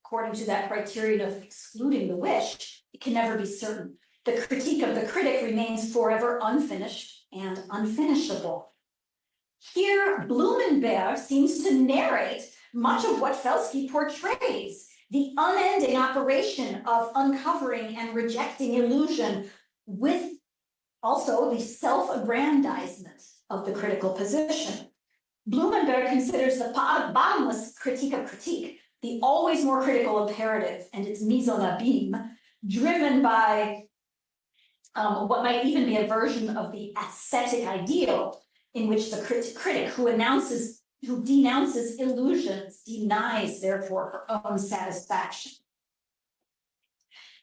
according to that criterion of excluding the wish, it can never be certain. The critique of the critic remains forever unfinished and unfinishable. Here, Blumenberg seems to narrate much of what Felski portrays, the unending operation of uncovering and rejecting illusion, with also the self-aggrandizement of the critical position. Blumenberg considers the bottomless critique of critique the always more critical imperative and its mise en abîme, driven by what might even be a version of the ascetic ideal, in which the critic who denounces illusions denies, therefore, her own satisfaction.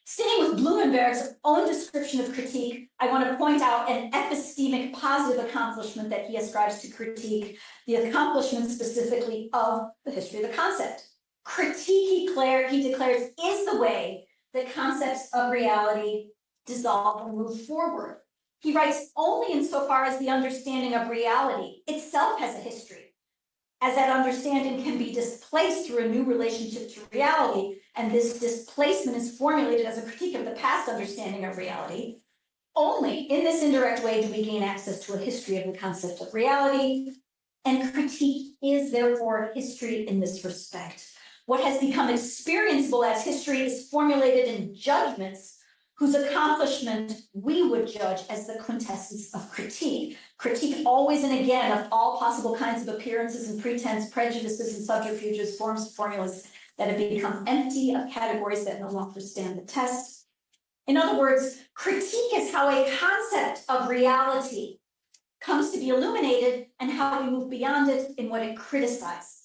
Staying with Blumenberg's own description of critique, I want to point out an epistemic positive accomplishment that he ascribes to critique, the accomplishment specifically of the history of the concept. Critique, he declares, is the way that concepts of reality dissolve or move forward. He writes, only insofar as the understanding of reality itself has a history, as that understanding can be displaced through a new relationship to reality, and this displacement is formulated as a critique of the past understanding of reality, only in this indirect way do we gain access to a history of the concept of reality, and critique is therefore history in this respect. What has become experienceable as history is formulated in judgments whose accomplishment we would judge as the quintessence of critique. Critique always and again of all possible kinds of appearances and pretense, prejudices and subterfuges, forms and formulas that have become empty, of categories that no longer stand the test. In other words, critique is how a concept of reality comes to be illuminated and how we move beyond it in what it criticizes.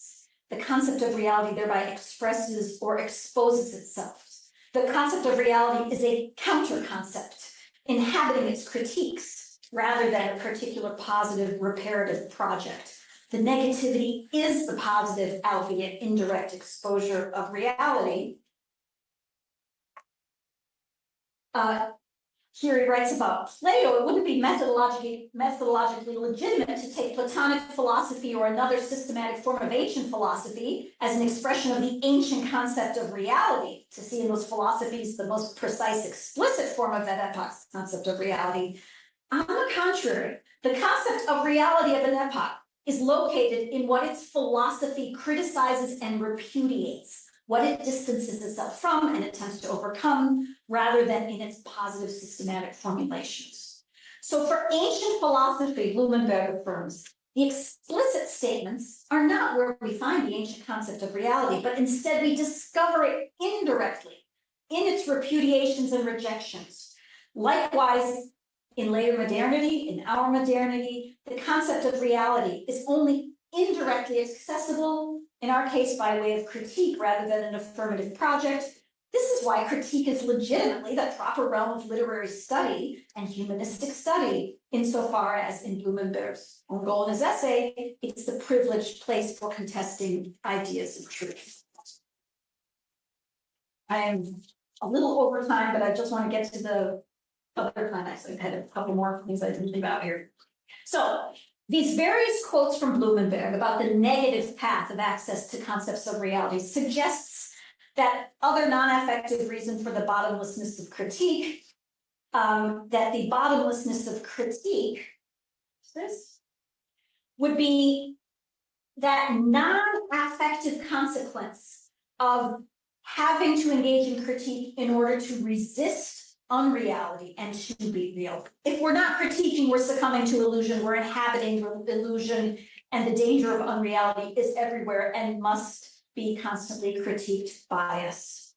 The concept of reality thereby expresses or exposes itself. The concept of reality is a counter-concept, inhabiting its critiques rather than a particular positive reparative project. The negativity is the positive, albeit indirect, exposure of reality. Here he writes about Plato. It wouldn't be methodologically legitimate to take Platonic philosophy or another systematic form of ancient philosophy as an expression of the ancient concept of reality, to see in those philosophies the most precise, explicit form of that epoch's concept of reality. On the contrary, the concept of reality of an epoch is located in what its philosophy criticizes and repudiates, what it distances itself from and attempts to overcome, rather than in its positive systematic formulations. So for ancient philosophy, Blumenberg affirms, the explicit statements are not where we find the ancient concept of reality, but instead we discover it indirectly in its repudiations and rejections. Likewise, in later modernity, in our modernity, the concept of reality is only indirectly accessible, in our case by way of critique rather than an affirmative project. This is why critique is legitimately the proper realm of literary study and humanistic study, insofar as in Blumenberg's own goal in his essay, it's the privileged place for contesting ideas of truth. I am a little over time, but I just want to get to the other climax. I had a couple more things I didn't leave out here. So these various quotes from Blumenberg about the negative path of access to concepts of reality suggests that other non-affective reason for the bottomlessness of critique, that the bottomlessness of critique, this would be that non-affective consequence of having to engage in critique in order to resist unreality and to be real. If we're not critiquing, we're succumbing to illusion, we're inhabiting illusion, and the danger of unreality is everywhere and must be constantly critiqued by us.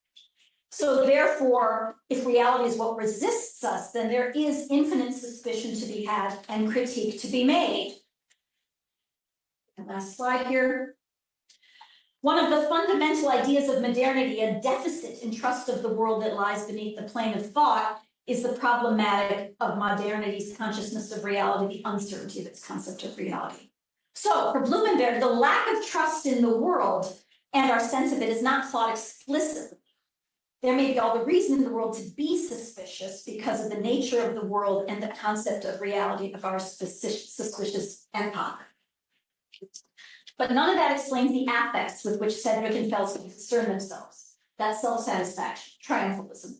So therefore, if reality is what resists us, then there is infinite suspicion to be had and critique to be made. And last slide here. One of the fundamental ideas of modernity, a deficit in trust of the world that lies beneath the plane of thought, is the problematic of modernity's consciousness of reality, the uncertainty of its concept of reality. So for Blumenberg, the lack of trust in the world and our sense of it is not thought explicitly. There may be all the reason in the world to be suspicious because of the nature of the world and the concept of reality of our suspicious epoch. But none of that explains the affects with which Sedgwick and Felski concern themselves. That's self-satisfaction, triumphalism.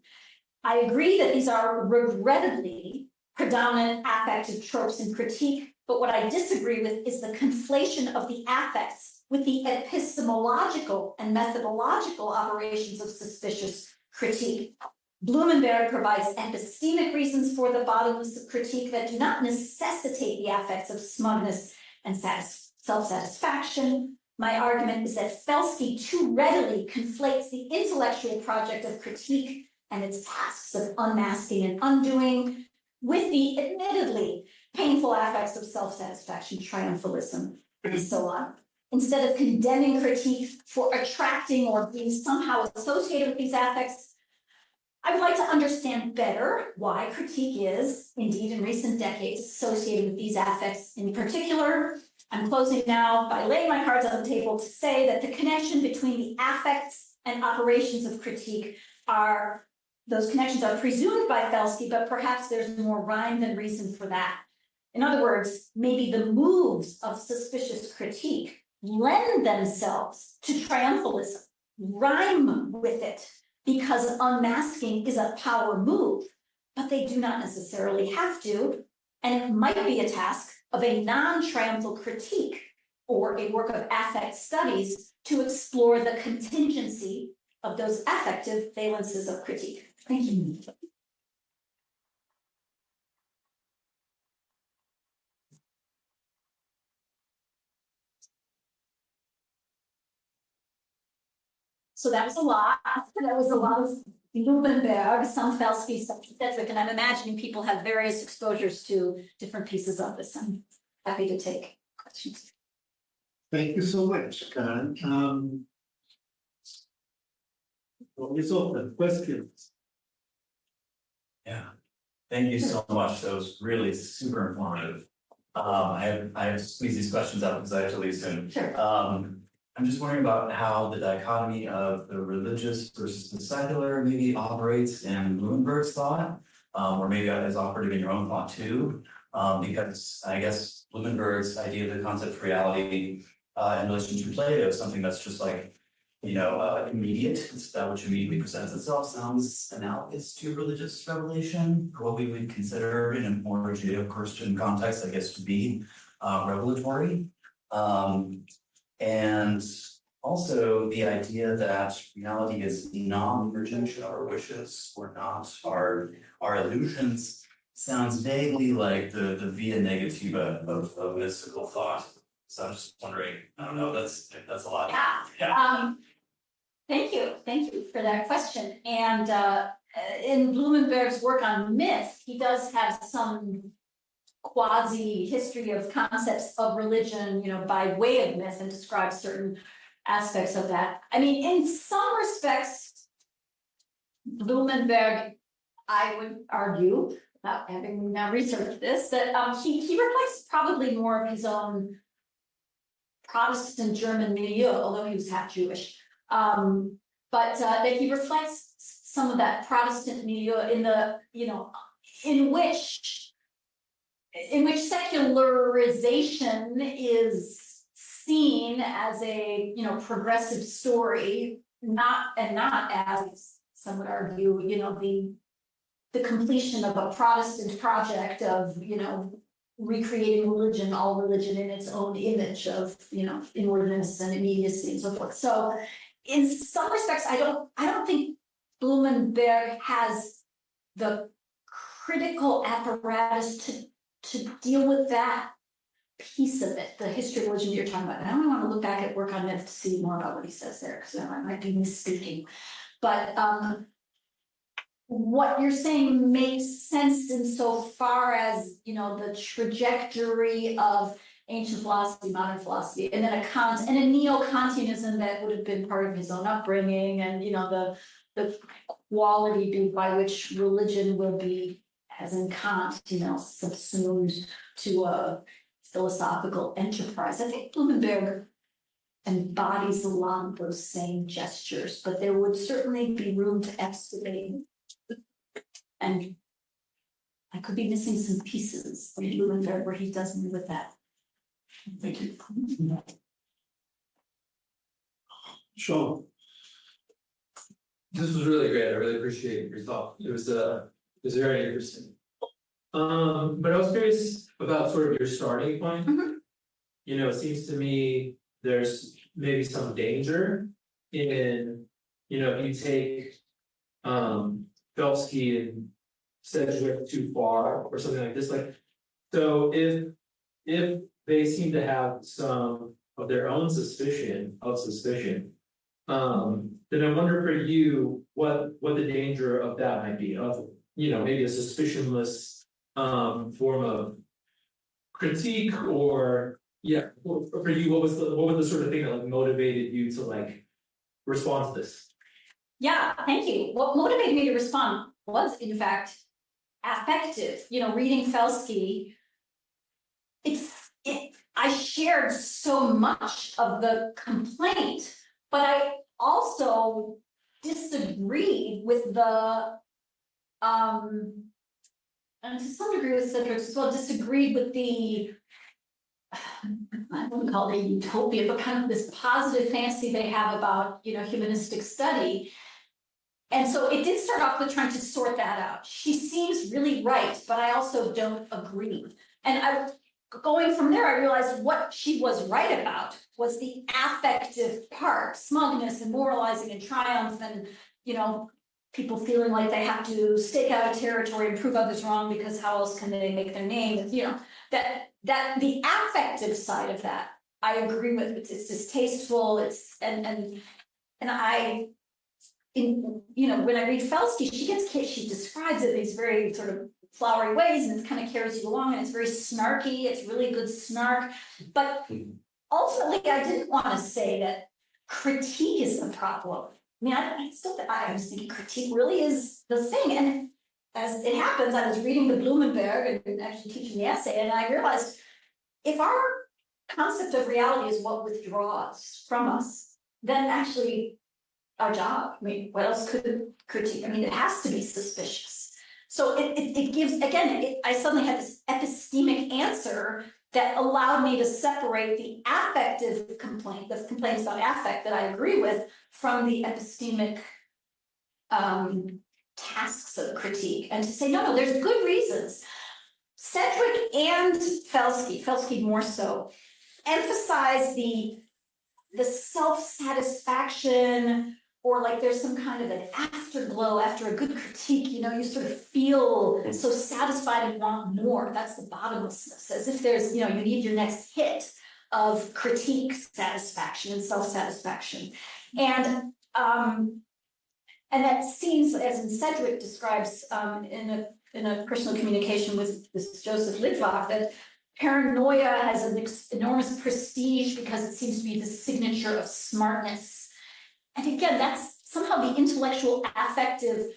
I agree that these are regrettably predominant affective tropes in critique, but what I disagree with is the conflation of the affects with the epistemological and methodological operations of suspicious critique. Blumenberg provides epistemic reasons for the bottomless of critique that do not necessitate the affects of smugness and self-satisfaction. My argument is that Felski too readily conflates the intellectual project of critique and its tasks of unmasking and undoing with the admittedly painful affects of self-satisfaction, triumphalism, and so on. Instead of condemning critique for attracting or being somehow associated with these affects, I would like to understand better why critique is, indeed in recent decades, associated with these affects in particular. I'm closing now by laying my cards on the table to say that the connection between the affects and operations of critique those connections are presumed by Felski, but perhaps there's more rhyme than reason for that. In other words, maybe the moves of suspicious critique lend themselves to triumphalism, rhyme with it, because unmasking is a power move, but they do not necessarily have to, and it might be a task of a non-triumphal critique or a work of affect studies to explore the contingency of those affective valences of critique. Thank you. So that was a lot. That was a lot of Blumenberg, some Felski, some Sedgwick, and I'm imagining people have various exposures to different pieces of this. I'm happy to take questions. Thank you so much, Karen. What is open? Questions? Yeah, thank you so much. That was really super informative. I have to squeeze these questions out because I have to leave soon. Sure. I'm just wondering about how the dichotomy of the religious versus the secular maybe operates in Blumenberg's thought, or maybe is operative in your own thought too, because I guess Blumenberg's idea of the concept of reality in relation to Plato is something that's just like, immediate. It's that which immediately presents itself sounds analogous to religious revelation, or what we would consider in a more Judeo-Christian context, I guess, to be revelatory. And also the idea that reality is non-emergent, our wishes or not, our illusions, sounds vaguely like the via negativa of mystical thought. So I'm just wondering, I don't know, that's a lot. Yeah. Thank you for that question. And in Blumenberg's work on myth, he does have some quasi history of concepts of religion, by way of myth, and describes certain aspects of that. I mean, in some respects, Blumenberg, I would argue, without having now researched this, that he reflects probably more of his own Protestant German milieu, although he was half Jewish. But that he reflects some of that Protestant milieu in the, you know, in which secularization is seen as a, you know, progressive story, not as some would argue, you know, the completion of a Protestant project of, you know, recreating religion, all religion in its own image of, you know, inwardness and immediacy and so forth. So in some respects, I don't think Blumenberg has the critical apparatus to deal with that piece of it, the history of religion you're talking about. And I only want to look back at work on it to see more about what he says there, because I might be misspeaking. But what you're saying makes sense insofar as, you know, the trajectory of ancient philosophy, modern philosophy, and then a neo-Kantianism that would have been part of his own upbringing, and, you know, the quality by which religion will be, as in Kant, you know, subsumed to a philosophical enterprise. I think Blumenberg embodies a lot of those same gestures, but there would certainly be room to excavate. And I could be missing some pieces of Blumenberg where he does me with that. Thank you. Sure. This was really great. I really appreciate your thought. It was very interesting. But I was curious about sort of your starting point. You know, it seems to me there's maybe some danger in, you know, if you take Felski and Sedgwick too far or something like this. Like, so if they seem to have some of their own suspicion, then I wonder for you what the danger of that might be, of, you know, maybe a suspicionless form of critique, or for you, what was the sort of thing that like motivated you to like respond to this? Yeah, thank you. What motivated me to respond was, in fact, affective. You know, reading Felski, I shared so much of the complaint, but I also disagreed with the, and to some degree with Sedgwick as well, disagreed with the, I wouldn't call it a utopia, but kind of this positive fantasy they have about, you know, humanistic study. And so it did start off with trying to sort that out. She seems really right, but I also don't agree. And going from there, I realized what she was right about was the affective part, smugness and moralizing and triumph, and, you know, people feeling like they have to stake out a territory and prove others wrong, because how else can they make their name? You know, that the affective side of that, I agree with. It's distasteful. It's and I, in, you know, when I read Felski, she describes it in these very sort of flowery ways, and it kind of carries you along, and it's very snarky. It's really good snark, but ultimately, I didn't want to say that critique is the problem. I mean, I was thinking critique really is the thing, and as it happens, I was reading the Blumenberg and actually teaching the essay, and I realized if our concept of reality is what withdraws from us, then actually our job, I mean, what else could critique? I mean, it has to be suspicious. So it gives, again, I suddenly had this epistemic answer that allowed me to separate the affective complaint, the complaints about affect that I agree with, from the epistemic tasks of critique, and to say, no, there's good reasons. Sedgwick and Felski more so, emphasize the self-satisfaction, or like there's some kind of an afterglow after a good critique, you know, you sort of feel so satisfied and want more. That's the bottomlessness, as if there's, you know, you need your next hit of critique satisfaction and self-satisfaction. And that seems, as in Sedgwick describes in a personal communication with this Joseph Litvak, that paranoia has an enormous prestige because it seems to be the signature of smartness. And again, that's somehow the intellectual affective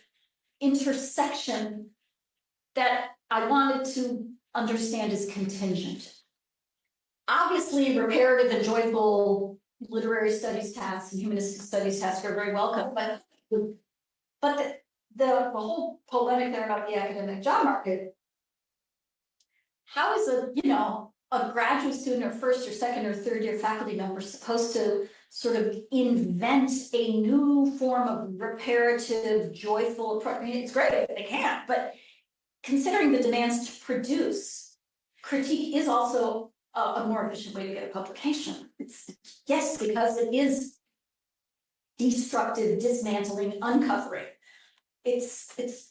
intersection that I wanted to understand as contingent. Obviously, reparative and joyful literary studies tasks and humanistic studies tasks are very welcome, but the whole polemic there about the academic job market. How is a graduate student or first or second or third year faculty member supposed to sort of invent a new form of reparative, joyful approach? I mean, it's great if they can, but considering the demands to produce, critique is also a more efficient way to get a publication. It's yes, because it is destructive, dismantling, uncovering. It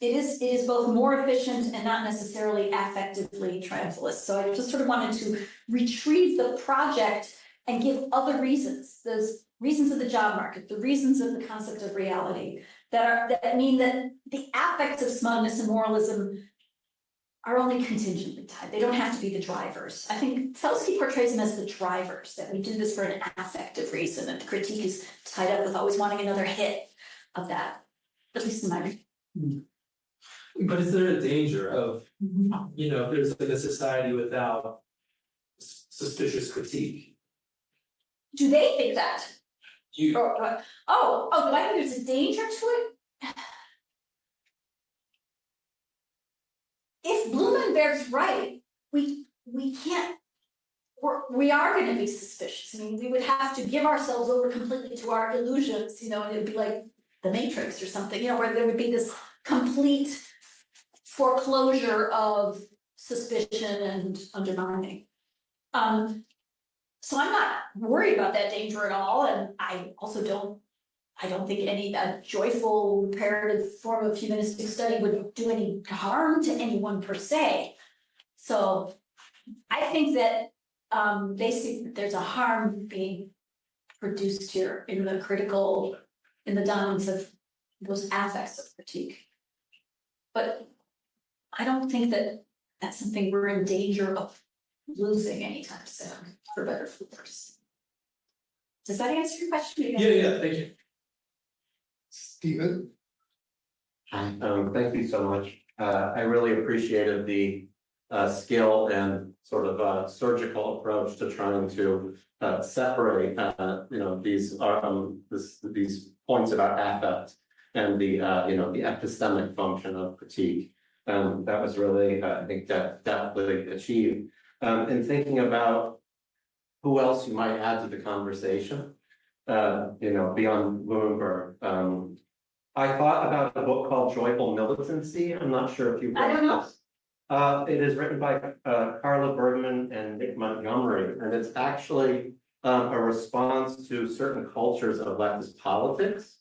is both more efficient and not necessarily affectively triumphalist. So I just sort of wanted to retrieve the project and give other reasons, those reasons of the job market, the reasons of the concept of reality that mean that the affects of smugness and moralism are only contingently tied. They don't have to be the drivers. I think Felski portrays them as the drivers, that we do this for an affective reason, and the critique is tied up with always wanting another hit of that, at least in my reading. But is there a danger of, if there's like a society without suspicious critique? Do they think that? You, Do I think there's a danger to it? If Blumenberg's right, we can't, we are going to be suspicious. I mean, we would have to give ourselves over completely to our illusions, and it would be like the Matrix or something, where there would be this complete foreclosure of suspicion and undermining. So I'm not worried about that danger at all, and I also don't think any joyful, reparative form of humanistic study would do any harm to anyone per se. So I think that they see that there's a harm being produced here in the dominance of those affects of critique. But I don't think that that's something we're in danger of losing anytime soon, for better or for worse. Does that answer your question? yeah, thank you. Stephen? Thank you so much. I really appreciated the skill and sort of surgical approach to trying to separate, these points about affect and the epistemic function of critique. That was really, I think, definitely achieved. In thinking about who else you might add to the conversation, beyond Blumenberg. I thought about a book called Joyful Militancy. I'm not sure if you've read this. It is written by Carla Bergman and Nick Montgomery, and it's actually a response to certain cultures of leftist politics.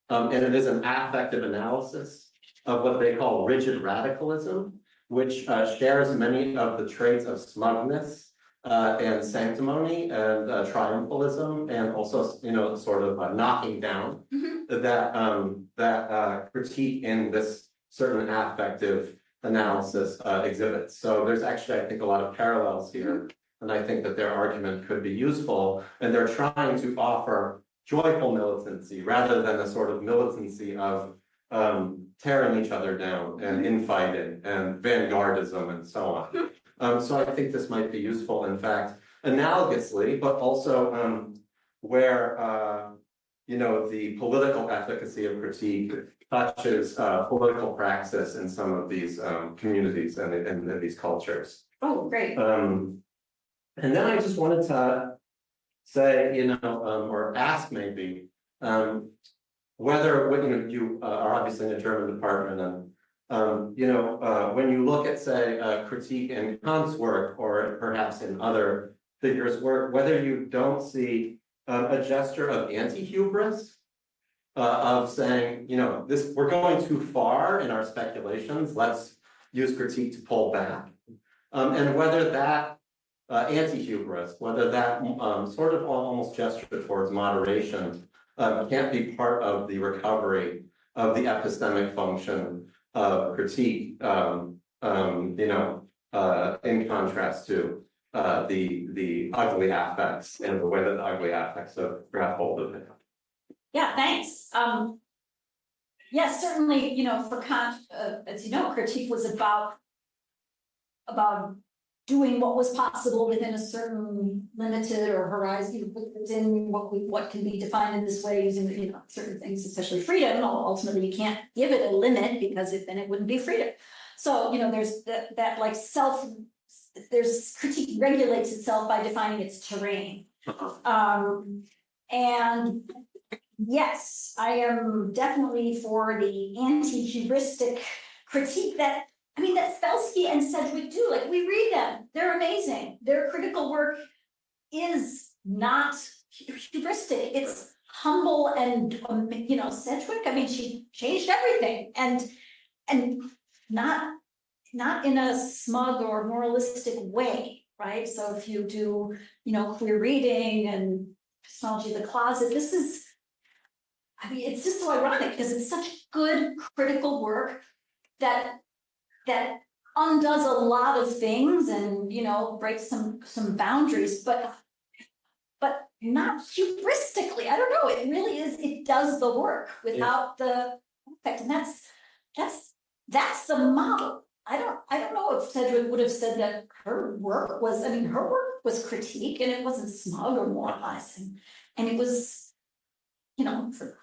And it is an affective analysis of what they call rigid radicalism, which shares many of the traits of smugness and sanctimony and triumphalism, and also sort of knocking down that critique in this certain affective analysis exhibits. So there's actually, I think, a lot of parallels here, and I think that their argument could be useful, and they're trying to offer joyful militancy rather than a sort of militancy of tearing each other down and infighting and vanguardism and so on. So I think this might be useful, in fact, analogously, but also where the political efficacy of critique touches political praxis in some of these communities and in these cultures. Oh, great. And then I just wanted to say, or ask maybe, whether you are obviously in the German department, and when you look at, say, critique in Kant's work, or perhaps in other figures' work, whether you don't see a gesture of anti-hubris, of saying, we're going too far in our speculations, let's use critique to pull back. And whether that anti-hubris, whether that sort of almost gesture towards moderation can't be part of the recovery of the epistemic function of critique, in contrast to the ugly affects and the way that the ugly affects have grabbed hold of it. Yeah, thanks. Yes, certainly, for Kant, as you know, critique was about doing what was possible within a certain limited or horizon within what can be defined in this way using, you know, certain things, especially freedom. Ultimately, you can't give it a limit because then it wouldn't be freedom. So, you know, there's that like there's critique regulates itself by defining its terrain. And yes, I am definitely for the anti-hubristic critique that, I mean, that Felski and Sedgwick do. Like, we read them, they're amazing. Their critical work is not hubristic, it's humble and, you know, Sedgwick, I mean, she changed everything and not in a smug or moralistic way, right? So if you do, you know, queer reading and epistemology of the closet, this is, I mean, it's just so ironic because it's such good critical work that undoes a lot of things and, you know, breaks some boundaries, but not hubristically. I don't know. It really is. It does the work without the effect, and that's the model. I don't know if Sedgwick would have said that her work was. I mean, her work was critique, and it wasn't smug or moralizing, and it was, you know, for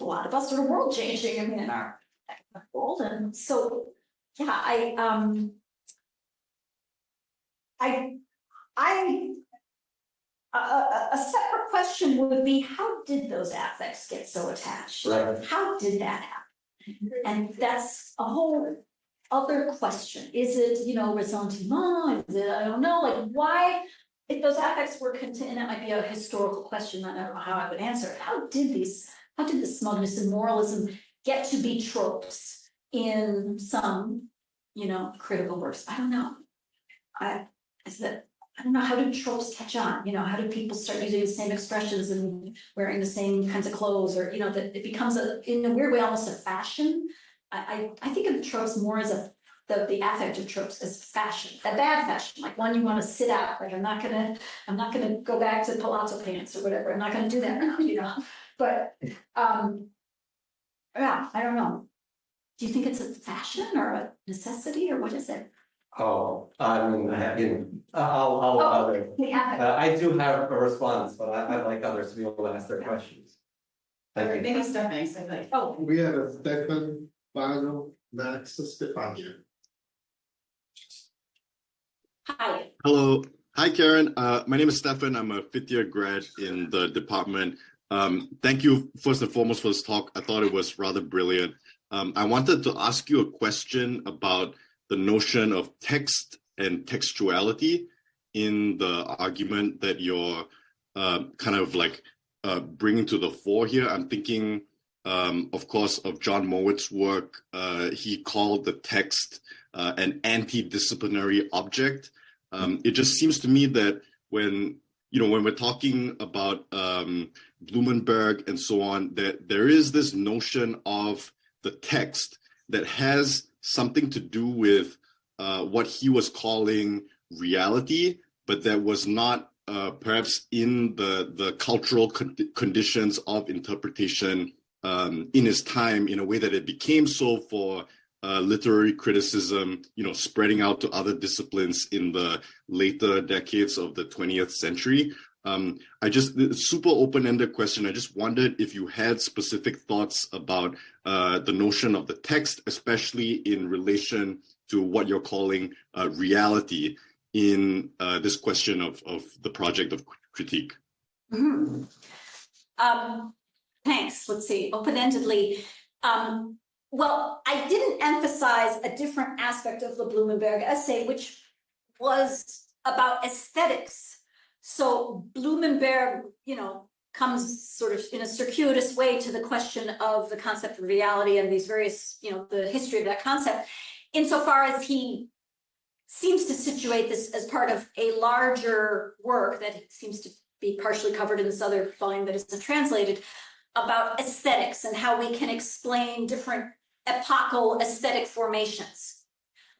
a lot of us, sort of world changing. I mean, in our world, and so. Yeah, a separate question would be, how did those affects get so attached? Right. How did that happen? And that's a whole other question. Is it, you know, ressentiment? Is it, I don't know, like why, if those affects were contained, that might be a historical question, I don't know how I would answer it. How did the smugness and moralism get to be tropes in some, you know, critical works? I don't know. I don't know, how do tropes catch on? You know, how do people start using the same expressions and wearing the same kinds of clothes, or, you know, that it becomes in a weird way, almost a fashion. I think of tropes more as the affect of tropes as fashion, a bad fashion, like one you want to sit out. Like I'm not gonna go back to palazzo pants or whatever. I'm not gonna do that, you know. But yeah, I don't know. Do you think it's a fashion or a necessity, or what is it? Oh, I mean, I'll I do have a response, but I'd like others to be able to ask their questions. Thank you. Maybe Stephanie, so like. Oh, We have a Stefan, Vano, Max, Stefania. hi. Hello. Hi, Karen. My name is Stefan. I'm a fifth year grad in the department. Thank you first and foremost for this talk. I thought it was rather brilliant. I wanted to ask you a question about the notion of text and textuality in the argument that you're kind of like bringing to the fore here. I'm thinking, of course, of John Mowitt's work. He called the text an anti-disciplinary object. It just seems to me that when we're talking about Blumenberg and so on, that there is this notion of the text that has something to do with what he was calling reality, but that was not perhaps in the cultural conditions of interpretation in his time, in a way that it became so for literary criticism, spreading out to other disciplines in the later decades of the 20th century. Super open-ended question. I just wondered if you had specific thoughts about the notion of the text, especially in relation to what you're calling reality in this question of the project of critique. Mm-hmm. Thanks. Let's see, open-endedly. Well, I didn't emphasize a different aspect of the Blumenberg essay, which was about aesthetics. So Blumenberg, comes sort of in a circuitous way to the question of the concept of reality and these various, the history of that concept, insofar as he seems to situate this as part of a larger work that seems to be partially covered in this other volume that isn't translated, about aesthetics and how we can explain different epochal aesthetic formations.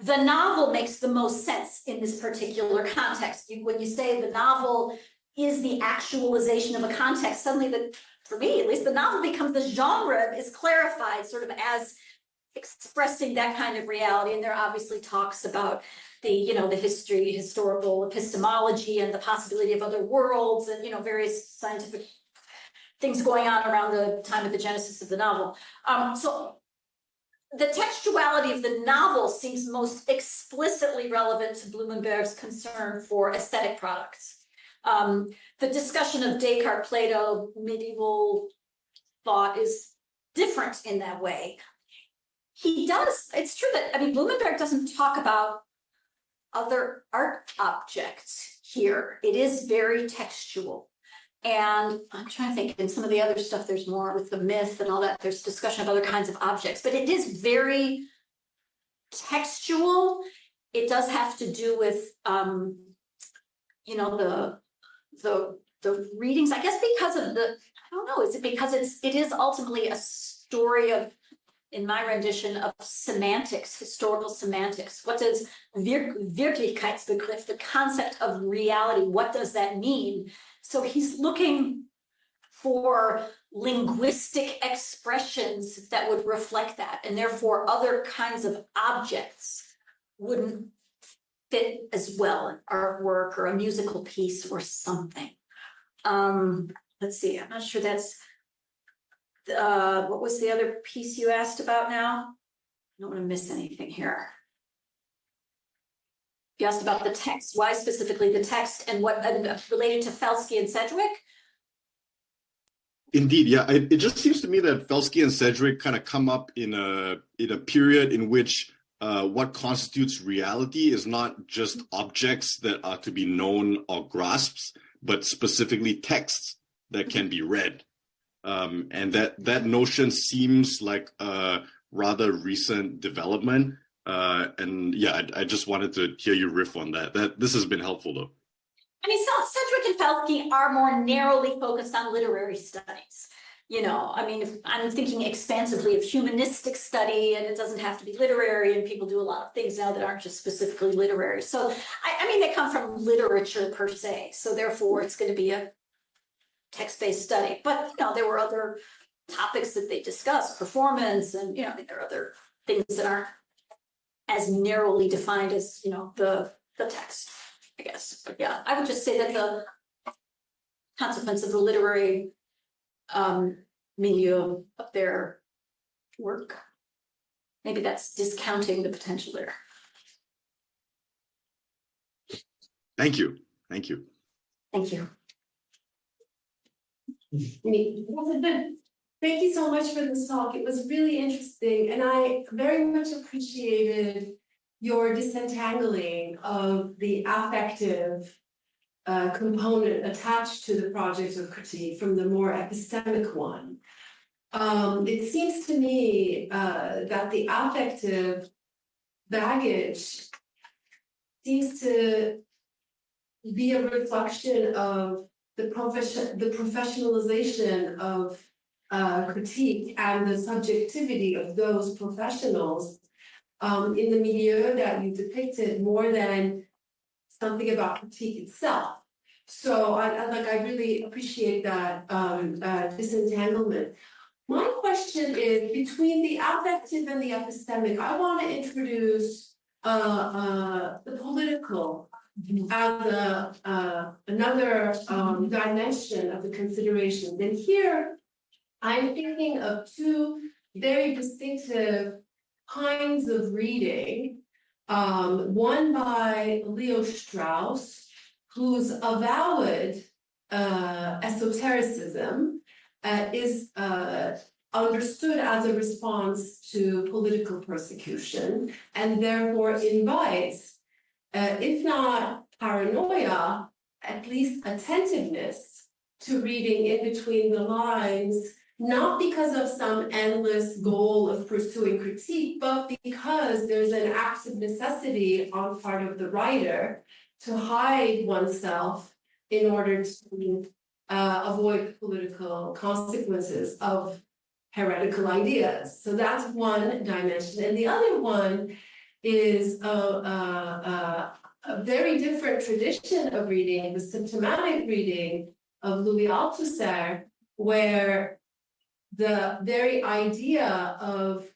The novel makes the most sense in this particular context. When you say the novel is the actualization of a context, suddenly, for me at least, the novel becomes the genre is clarified sort of as expressing that kind of reality. And there are obviously talks about the historical epistemology and the possibility of other worlds and, various scientific things going on around the time of the genesis of the novel. So the textuality of the novel seems most explicitly relevant to Blumenberg's concern for aesthetic products. The discussion of Descartes, Plato, medieval thought is different in that way. It's true that, Blumenberg doesn't talk about other art objects here. It is very textual. And I'm trying to think, in some of the other stuff, there's more with the myth and all that, there's discussion of other kinds of objects, but it is very textual. It does have to do with, the readings, I guess, because of I don't know, is it because it is ultimately a story of, in my rendition, of semantics, historical semantics. What does Wirklichkeitsbegriff, the concept of reality, what does that mean? So he's looking for linguistic expressions that would reflect that, and therefore other kinds of objects wouldn't fit as well, an artwork or a musical piece or something. Let's see, I'm not sure that's, what was the other piece you asked about now? I don't want to miss anything here. You asked about the text, why specifically the text, and what related to Felski and Sedgwick? Indeed, yeah. It just seems to me that Felski and Sedgwick kind of come up in a period in which what constitutes reality is not just objects that are to be known or grasped, but specifically texts that can be read. And that notion seems like a rather recent development. And yeah, I just wanted to hear you riff on that. This has been helpful, though. Sedgwick and Felski are more narrowly focused on literary studies. If I'm thinking expansively of humanistic study, and it doesn't have to be literary, and people do a lot of things now that aren't just specifically literary. So, they come from literature per se. So therefore, it's going to be a text-based study. But, there were other topics that they discussed, performance, and, there are other things that aren't as narrowly defined as, the text, I guess. But yeah, I would just say that the consequence of the literary milieu of their work, maybe that's discounting the potential there. Thank you. Thank you. Thank you so much for this talk. It was really interesting, and I very much appreciated your disentangling of the affective component attached to the project of critique from the more epistemic one. It seems to me that the affective baggage seems to be a reflection of the professionalization of critique and the subjectivity of those professionals in the milieu that you depicted, more than something about critique itself. So I really appreciate that disentanglement. My question is, between the affective and the epistemic, I want to introduce the political as another dimension of the consideration. And here, I'm thinking of two very distinctive kinds of reading. One by Leo Strauss, whose avowed esotericism is understood as a response to political persecution, and therefore invites, if not paranoia, at least attentiveness to reading in between the lines, not because of some endless goal of pursuing critique, but because there's an active necessity on part of the writer to hide oneself in order to avoid political consequences of heretical ideas. So that's one dimension. And the other one is a very different tradition of reading, the symptomatic reading of Louis Althusser, where the very idea of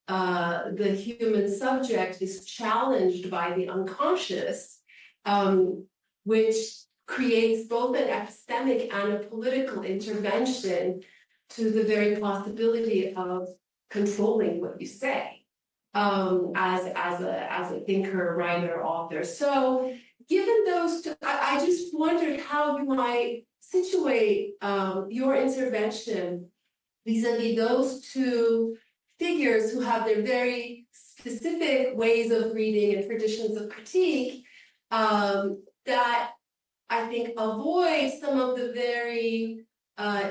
the human subject is challenged by the unconscious, which creates both an epistemic and a political intervention to the very possibility of controlling what you say, as a thinker, writer, author. So given those two, I just wondered how you might situate your intervention vis-a-vis those two figures who have their very specific ways of reading and traditions of critique, that I think avoid some of the very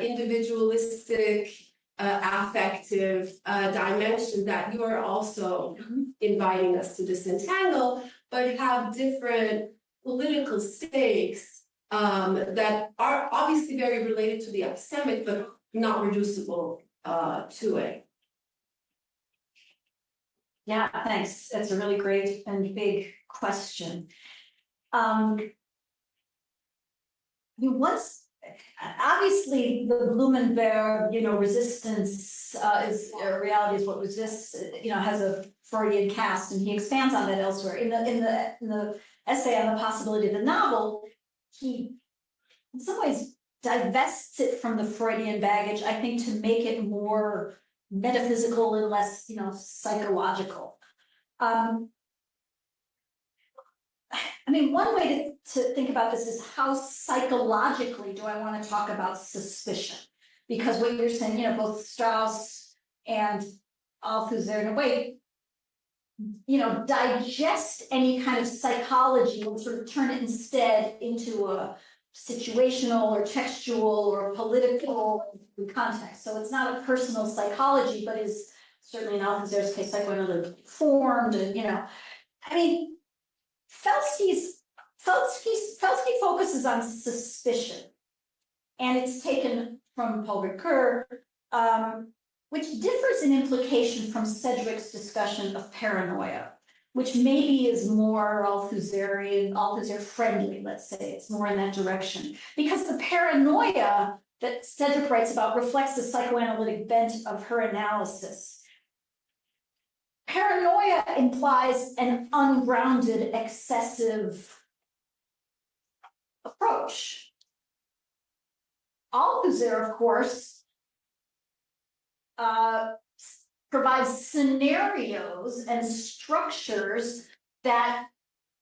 individualistic, affective dimension that you are also inviting us to disentangle, but have different political stakes that are obviously very related to the epistemic, but not reducible to it. Yeah, thanks. That's a really great and big question. Once, obviously, the Blumenberg, resistance is reality is what resists. Has a Freudian cast, and he expands on that elsewhere. In the essay on the possibility of the novel, he, in some ways, divests it from the Freudian baggage, I think, to make it more metaphysical and less, psychological. One way to think about this is how psychologically do I want to talk about suspicion? Because what you're saying, both Strauss and Althusser, in a way, digest any kind of psychology and sort of turn it instead into a situational or textual or political context. So it's not a personal psychology, but is certainly in Althusser's case, psychoanalytically formed, and Felski focuses on suspicion, and it's taken from Paul Ricoeur, which differs in implication from Sedgwick's discussion of paranoia, which maybe is more Althusserian, Althusser friendly, let's say. It's more in that direction. Because the paranoia that Sedgwick writes about reflects the psychoanalytic bent of her analysis. Paranoia implies an ungrounded, excessive approach. Althusser, of course, provides scenarios and structures that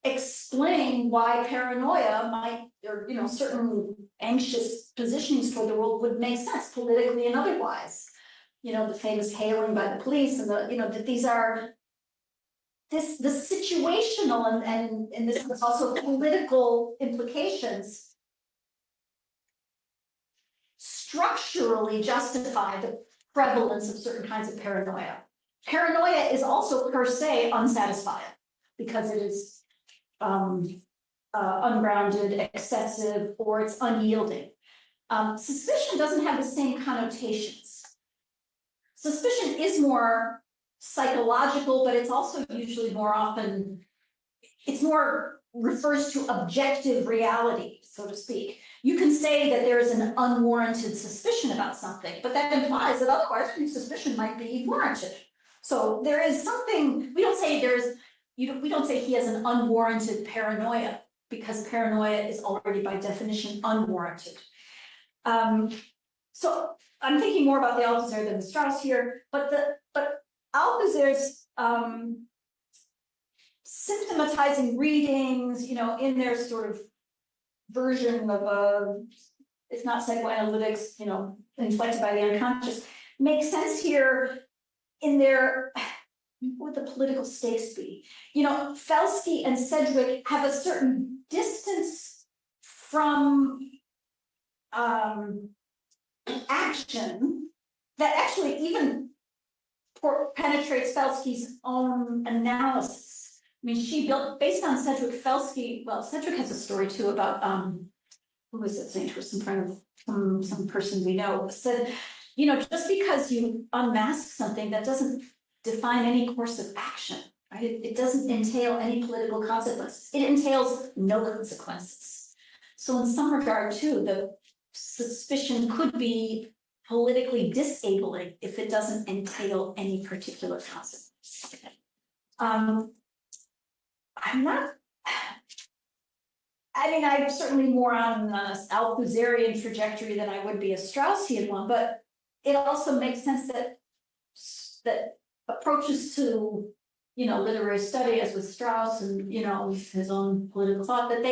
explain why paranoia might, or certain anxious positionings toward the world would make sense politically and otherwise. The famous hailing by the police, and that these are the situational and this is also political implications structurally justify the prevalence of certain kinds of paranoia. Paranoia is also per se unsatisfying because it is ungrounded, excessive, or it's unyielding. Suspicion doesn't have the same connotations. Suspicion is more psychological, but it's also usually more often, it's more refers to objective reality, so to speak. You can say that there is an unwarranted suspicion about something, but that implies that otherwise suspicion might be warranted. So there is something, we don't say we don't say he has an unwarranted paranoia, because paranoia is already by definition unwarranted. So I'm thinking more about the Althusser than the Strauss here, but Althusser's symptomatizing readings, in their sort of version of if not psychoanalytics, inflected by the unconscious, makes sense here in their, what would the political stakes be? Felski and Sedgwick have a certain distance from action that actually even penetrates Felski's own analysis. She built, based on Sedgwick, Felski, well, Sedgwick has a story too about, who was it, St. Twist in front of some person we know, said, just because you unmask something, that doesn't define any course of action, right? It doesn't entail any political consequences. It entails no consequences. So in some regard too, the suspicion could be politically disabling if it doesn't entail any particular consequence. I'm certainly more on an Althusserian trajectory than I would be a Straussian one, but it also makes sense that approaches to, literary study, as with Strauss and, his own political thought, that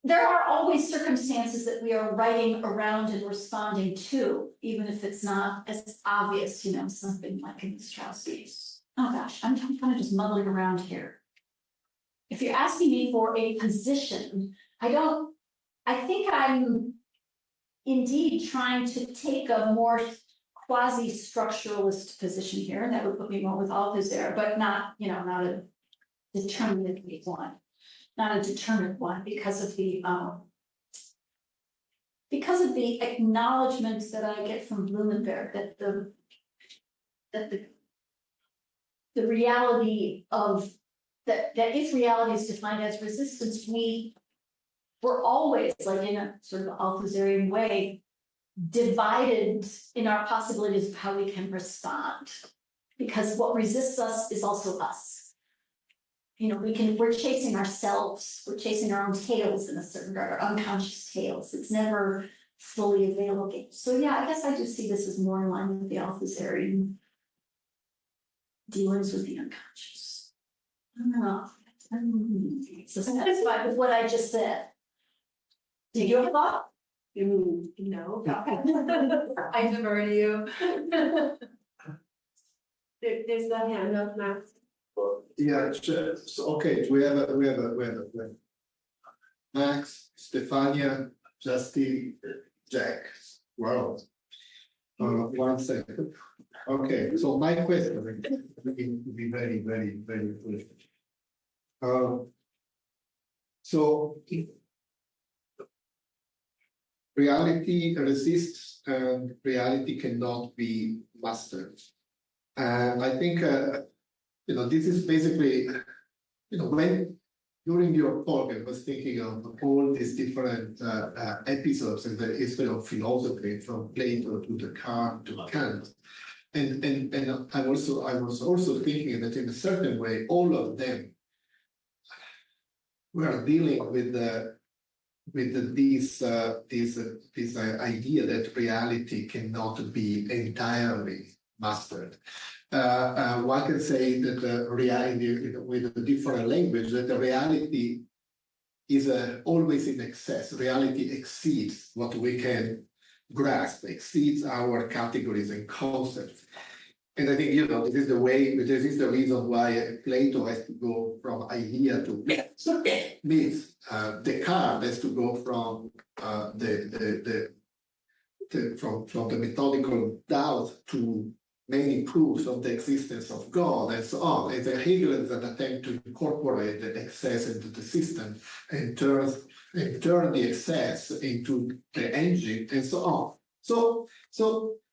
there are always circumstances that we are writing around and responding to, even if it's not as obvious, something like in the Strauss case. Oh gosh, I'm kind of just muddling around here. If you're asking me for a position, I think I'm indeed trying to take a more quasi-structuralist position here, and that would put me more with Althusser, but not, not a determinate one. Not a determined one because of the acknowledgments that I get from Blumenberg that the reality of that if reality is defined as resistance, we're always, like in a sort of Althusserian way, divided in our possibilities of how we can respond, because what resists us is also us. We're chasing ourselves, we're chasing our own tails in a certain regard, our unconscious tails. It's never fully available. So yeah, I guess I do see this as more in line with the Althusserian dealings with the unconscious. I don't know. So satisfied with what I just said. Did you have a thought? No. I defer to you. There's that hand up, Max. Yeah, sure. So, okay, we have a Max, Stefania, Justy, Jack. Wow. 1 second. Okay, so my question will be very, very, very brief. So reality resists and reality cannot be mastered. And I think this is basically, when during your talk, I was thinking of all these different episodes in the history of philosophy, from Plato to Descartes to Kant. And I was also thinking that in a certain way, all of them were dealing with this idea that reality cannot be entirely mastered. One can say that reality, with a different language, that the reality is always in excess. Reality exceeds what we can grasp, exceeds our categories and concepts. And I think, this is the reason why Plato has to go from idea to myth. Descartes has to go from the methodical doubt to many proofs of the existence of God, and so on. And Hegel is an attempt to incorporate the excess into the system and turn the excess into the engine, and so on.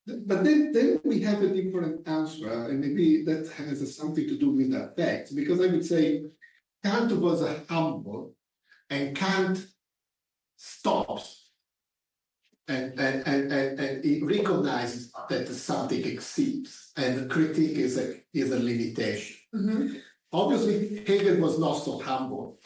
But then we have a different answer, and maybe that has something to do with the effect, because I would say Kant was humble, and Kant stops and he recognizes that something exceeds, and critique is a limitation. Mm-hmm. Obviously, Hegel was not so humble,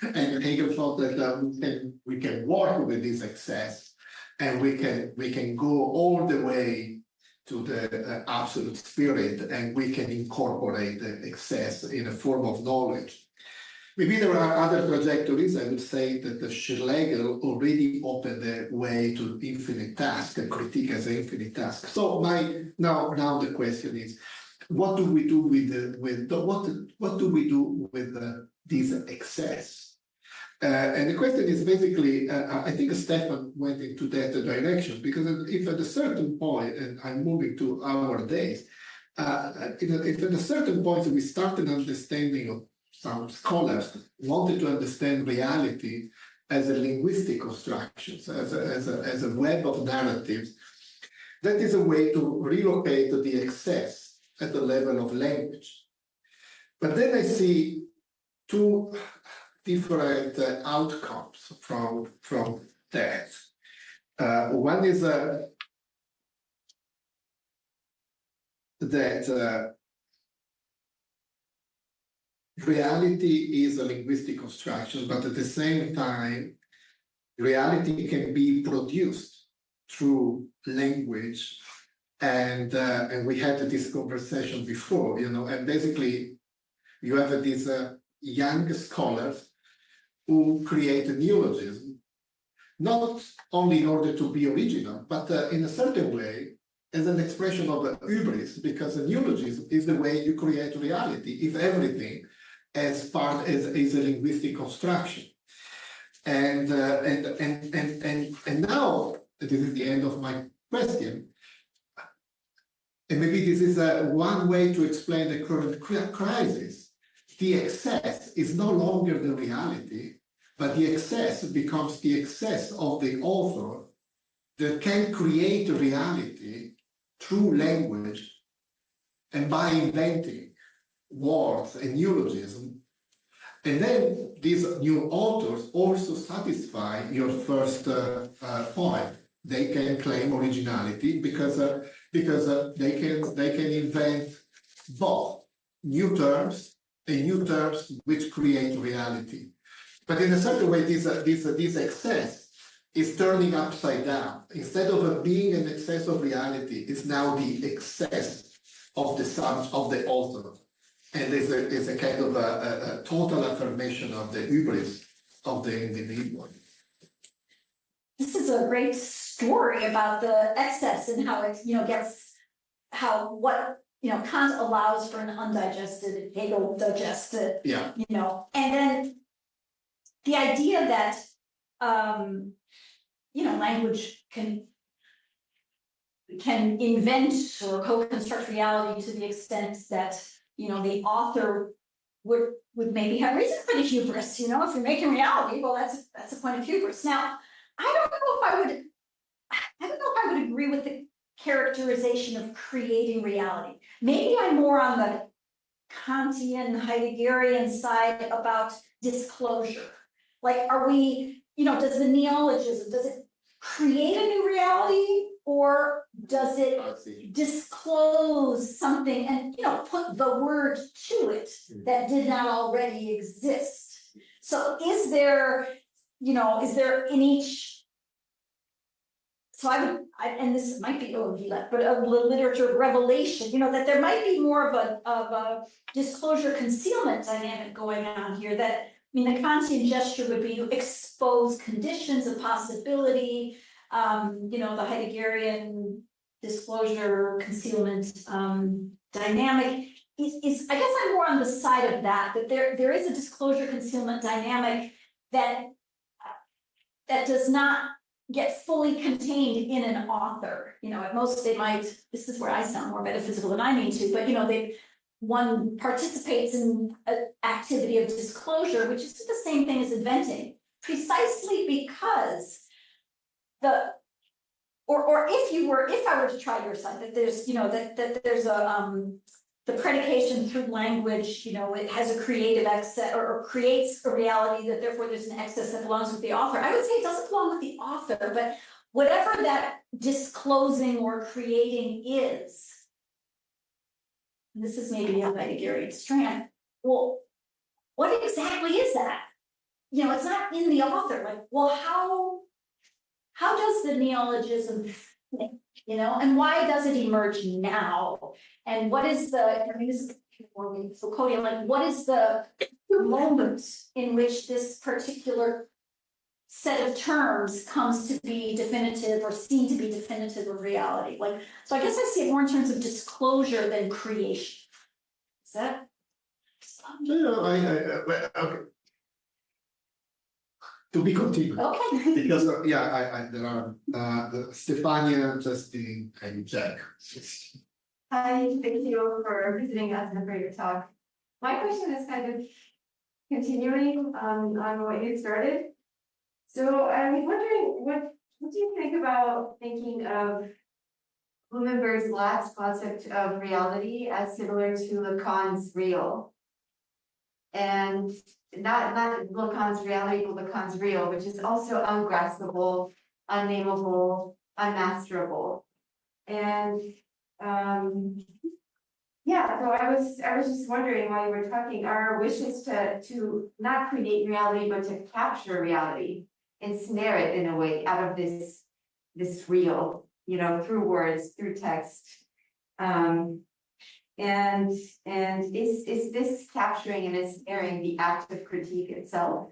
and Hegel thought that we can work with this excess, and we can go all the way to the absolute spirit, and we can incorporate the excess in a form of knowledge. Maybe there are other trajectories. I would say that the Schlegel already opened the way to infinite task, and critique as an infinite task. So now the question is, what do we do with this excess? And the question is basically, I think Stefan went into that direction, because if at a certain point, and I'm moving to our days, if at a certain point we start an understanding of, some scholars wanted to understand reality as a linguistic construction, as a web of narratives, that is a way to relocate the excess at the level of language. But then I see two different outcomes from that. One is that reality is a linguistic construction, but at the same time, reality can be produced through language. And we had this conversation before, and basically you have these young scholars who create a neologism, not only in order to be original, but in a certain way as an expression of hubris, because a neologism is the way you create reality, if everything is a linguistic construction. And now, this is the end of my question, and maybe this is one way to explain the current crisis. The excess is no longer the reality, but the excess becomes the excess of the author that can create reality through language and by inventing words and neologism. And then these new authors also satisfy your first point. They can claim originality because they can invent both new terms and new terms which create reality. But in a certain way, this excess is turning upside down. Instead of being an excess of reality, it's now the excess of the author. And there's a kind of a total affirmation of the hubris of the individual. This is a great story about the excess and how it, Kant allows for an undigested, Hegel digests it, Yeah. And then the idea that, language can invent or co-construct reality to the extent that, the author would maybe have reason for the hubris, if you're making reality, well, that's a point of hubris. Now, I don't know if I would agree with the characterization of creating reality. Maybe I'm more on the Kantian, Heideggerian side about disclosure. Like, are we, does the neologism, does it create a new reality, or does it disclose something and, put the word to it that did not already exist? So is there in each, so and this might be but a literature revelation, that there might be more of a disclosure concealment dynamic going on here, that, the Kantian gesture would be to expose conditions of possibility, the Heideggerian disclosure concealment dynamic is, I guess I'm more on the side of that there is a disclosure concealment dynamic that does not get fully contained in an author. At most they might, this is where I sound more metaphysical than I mean to, but one participates in an activity of disclosure, which is the same thing as inventing, precisely because if I were to try your side, that there's, that there's the predication through language, it has a creative excess or creates a reality that therefore there's an excess that belongs with the author. I would say it doesn't belong with the author, but whatever that disclosing or creating is, and this is maybe a Heideggerian strand, well, what exactly is that? It's not in the author. Like, well, how does the neologism think, and why does it emerge now? And what is this is more Foucauldian, like, what is the moment in which this particular set of terms comes to be definitive or seen to be definitive of reality? Like, so I guess I see it more in terms of disclosure than creation. Is that? Okay. To be continued. Okay. Because there are Stefania, Justine, and Jack. Hi, thank you for visiting us and for your talk. My question is kind of continuing on what you started. So I was wondering, what do you think about thinking of Blumenberg's last concept of reality as similar to Lacan's real? And not Lacan's reality, but Lacan's real, which is also ungraspable, unnameable, unmasterable. And yeah, so I was just wondering while you were talking, our wish is to not create reality, but to capture reality, ensnare it in a way out of this real, you know, through words, through text. And is this capturing and ensnaring the act of critique itself?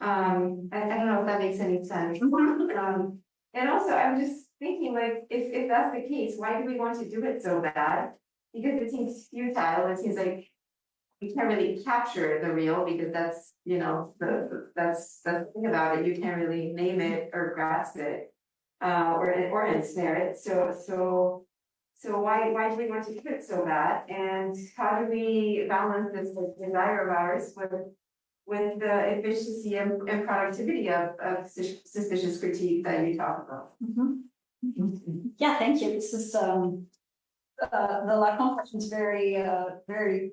I don't know if that makes any sense. And also I'm just thinking, like, if that's the case, why do we want to do it so bad? Because it seems futile. It seems like you can't really capture the real, because that's, you know, that's the thing about it. You can't really name it or grasp it, or ensnare it. So why do we want to do it so bad? And how do we balance this desire of ours with the efficiency and productivity of suspicious critique that you talk about? Yeah, thank you. This is the Lacan question is very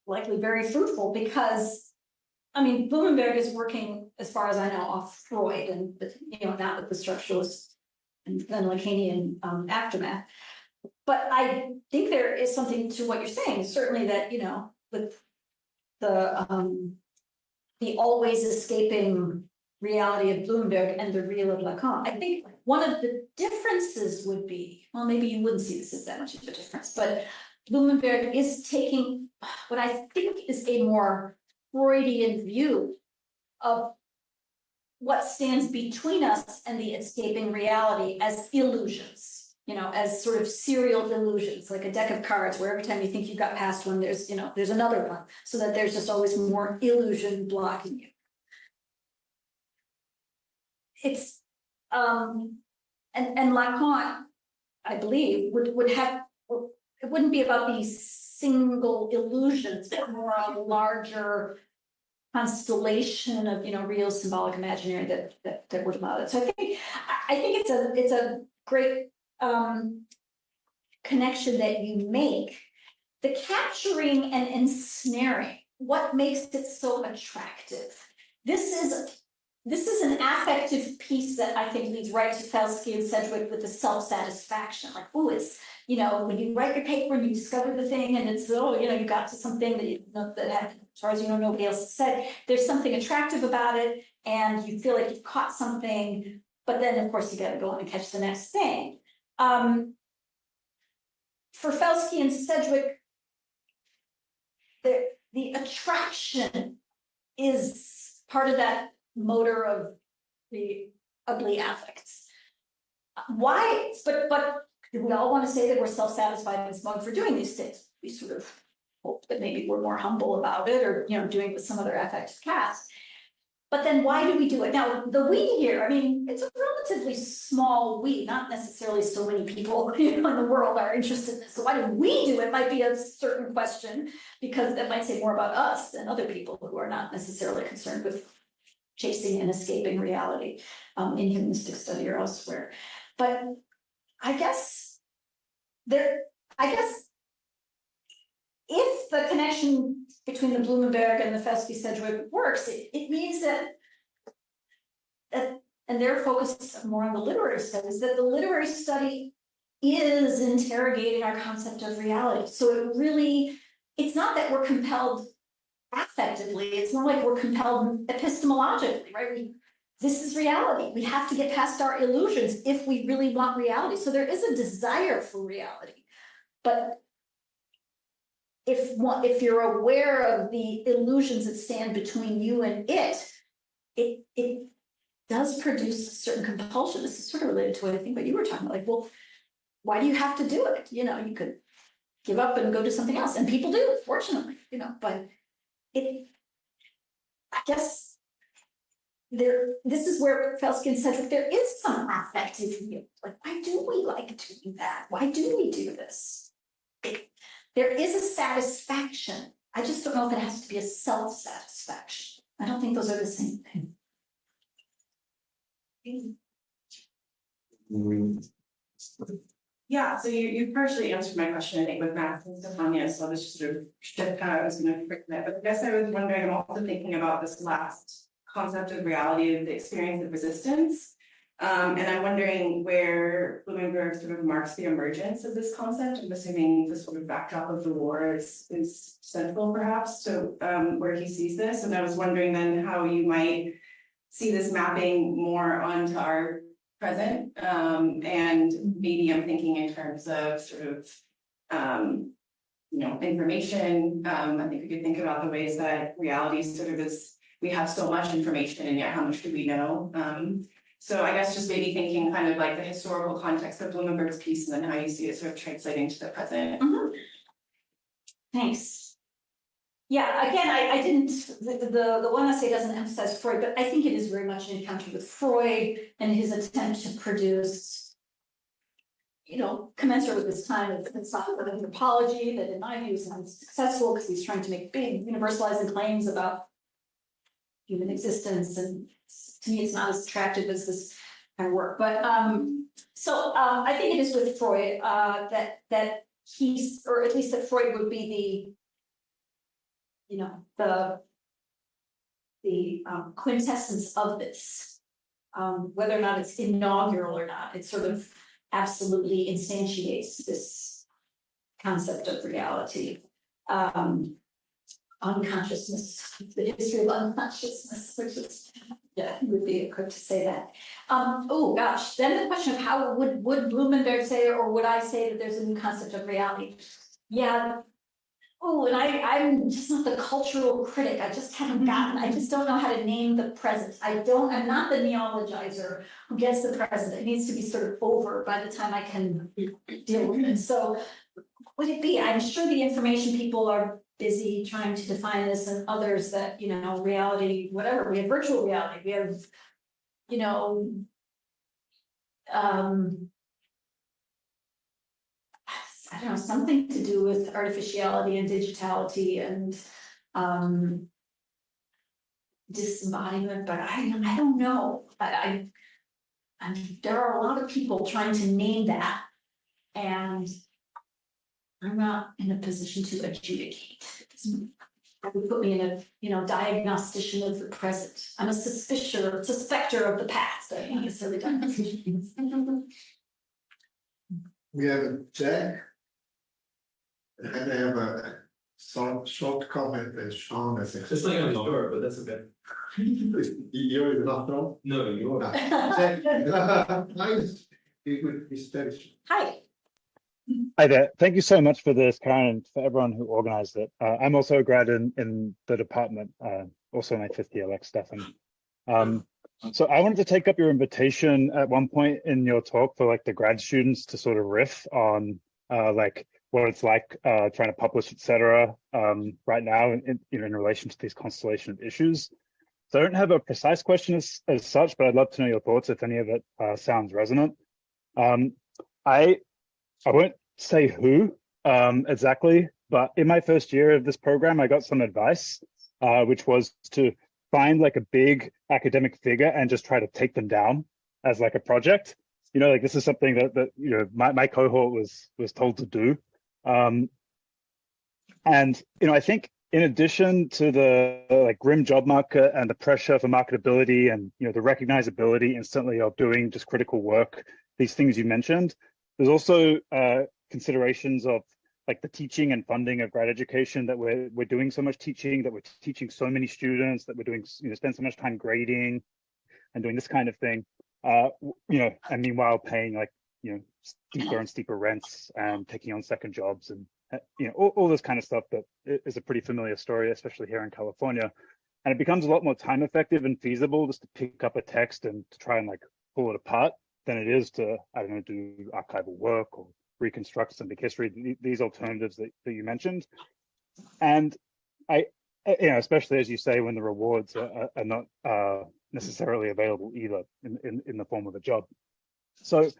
likely very fruitful, because I mean Blumenberg is working, as far as I know, off Freud, and you know, not with the structuralist and then Lacanian aftermath. But I think there is something to what you're saying. Certainly that, you know, with the always escaping reality of Blumenberg and the real of Lacan. I think one of the differences would be, well, maybe you wouldn't see this as that much of a difference, but Blumenberg is taking what I think is a more Freudian view of what stands between us and the escaping reality as illusions, you know, as sort of serial illusions, like a deck of cards where every time you think you got past one, there's, you know, there's another one, so that there's just always more illusion blocking you. It's and Lacan, I believe, would have, it wouldn't be about these single illusions, but more a larger constellation of, you know, real, symbolic, imaginary that would allow it. So I think it's a great connection that you make. The capturing and ensnaring, what makes it so attractive? This is an affective piece that I think leads right to Felski and Sedgwick with the self-satisfaction. Like, oh, it's, you know, when you write your paper and you discover the thing, and it's, oh, you know, you got to something that, you know, that had, as far as you know, nobody else has said. There's something attractive about it, and you feel like you've caught something, but then of course you got to go on and catch the next thing. For Felski and Sedgwick, the attraction is part of that motor of the ugly affects. Why? But we all want to say that we're self-satisfied and smug for doing these things. We sort of hope that maybe we're more humble about it, or, you know, doing it with some other affective cast. But then why do we do it? Now, the we here, I mean, it's a relatively small we, not necessarily so many people, you know, in the world are interested in this. So why do we do it might be a certain question, because that might say more about us than other people who are not necessarily concerned with chasing and escaping reality in humanistic study or elsewhere. But I guess if the connection between the Blumenberg and the Felski Sedgwick works, it means that and they're focused more on the literary studies, that the literary study is interrogating our concept of reality. So it's not that we're compelled affectively, it's more like we're compelled epistemologically, right? This is reality. We have to get past our illusions if we really want reality. So there is a desire for reality. But if you're aware of the illusions that stand between you and it does produce a certain compulsion. This is sort of related to what I think what you were talking about. Like, well, why do you have to do it? You know, you could give up and go do something else. And people do, fortunately, you know, but I guess this is where Felski and Sedgwick, there is some affective view. Like, why do we like doing that? Why do we do this? There is a satisfaction. I just don't know if it has to be a self-satisfaction. I don't think those are the same thing. Yeah, so you partially answered my question, I think, with Max and Stefania, so this just sort of shift how I was gonna frame it, but I guess I was wondering, I'm also thinking about this last concept of reality of the experience of resistance. And I'm wondering where Blumenberg sort of marks the emergence of this concept. I'm assuming the sort of backdrop of the war is central perhaps to where he sees this. And I was wondering then how you might see this mapping more onto our present. And maybe I'm thinking in terms of sort of information. I think we could think about the ways that reality sort of is, we have so much information and yet how much do we know? So I guess just maybe thinking kind of like the historical context of Blumenberg's piece and then how you see it sort of translating to the present. Thanks. Yeah, again, I didn't, the one essay doesn't emphasize Freud, but I think it is very much an encounter with Freud and his attempt to produce, commensurate with this time of philosophical anthropology that in my view is unsuccessful because he's trying to make big universalizing claims about human existence, and to me it's not as attractive as this kind of work. But I think it is with Freud that he's, or at least that Freud would be the quintessence of this, whether or not it's inaugural or not, it sort of absolutely instantiates this concept of reality. Unconsciousness, the history of unconsciousness, which is, it would be quick to say that. Oh gosh, then the question of how would Blumenberg say, or would I say that there's a new concept of reality? Yeah. Oh, and I'm just not the cultural critic. I just haven't gotten, I just don't know how to name the present. I'm not the neologizer who gets the present. It needs to be sort of over by the time I can deal with it. So would it be, I'm sure the information people are busy trying to define this, and others that, reality, whatever, we have virtual reality, we have, I don't know, something to do with artificiality and digitality and disembodiment, but I don't know. There are a lot of people trying to name that, and I'm not in a position to adjudicate. That would put me in a, diagnostician of the present. I'm a suspector of the past. I think it's really diagnostician. We have a Jack. And I have a short comment that Sean has. Just like on the door, but that's okay. You're not wrong? No, you are. Jack, nice. Hi. Hi there. Thank you so much for this, Karen, and for everyone who organized it. I'm also a grad in the department, also my 5th year, like Stefan. So I wanted to take up your invitation at one point in your talk for like the grad students to sort of riff on like what it's like trying to publish, etc. Right now in relation to these constellation of issues. So I don't have a precise question as such, but I'd love to know your thoughts if any of it sounds resonant. I won't say who exactly, but in my first year of this program, I got some advice, which was to find like a big academic figure and just try to take them down as like a project. Like this is something that my cohort was told to do. And I think in addition to the like grim job market and the pressure for marketability and the recognizability instantly of doing just critical work, these things you mentioned, there's also considerations of like the teaching and funding of grad education, that we're doing so much teaching, that we're teaching so many students, that we're doing spend so much time grading and doing this kind of thing, and meanwhile paying like steeper and steeper rents and taking on second jobs and all this kind of stuff that is a pretty familiar story, especially here in California. And it becomes a lot more time effective and feasible just to pick up a text and to try and like pull it apart than it is to, I don't know, do archival work or reconstruct some big history, these alternatives that you mentioned. And especially as you say, when the rewards are not necessarily available either in the form of a job. So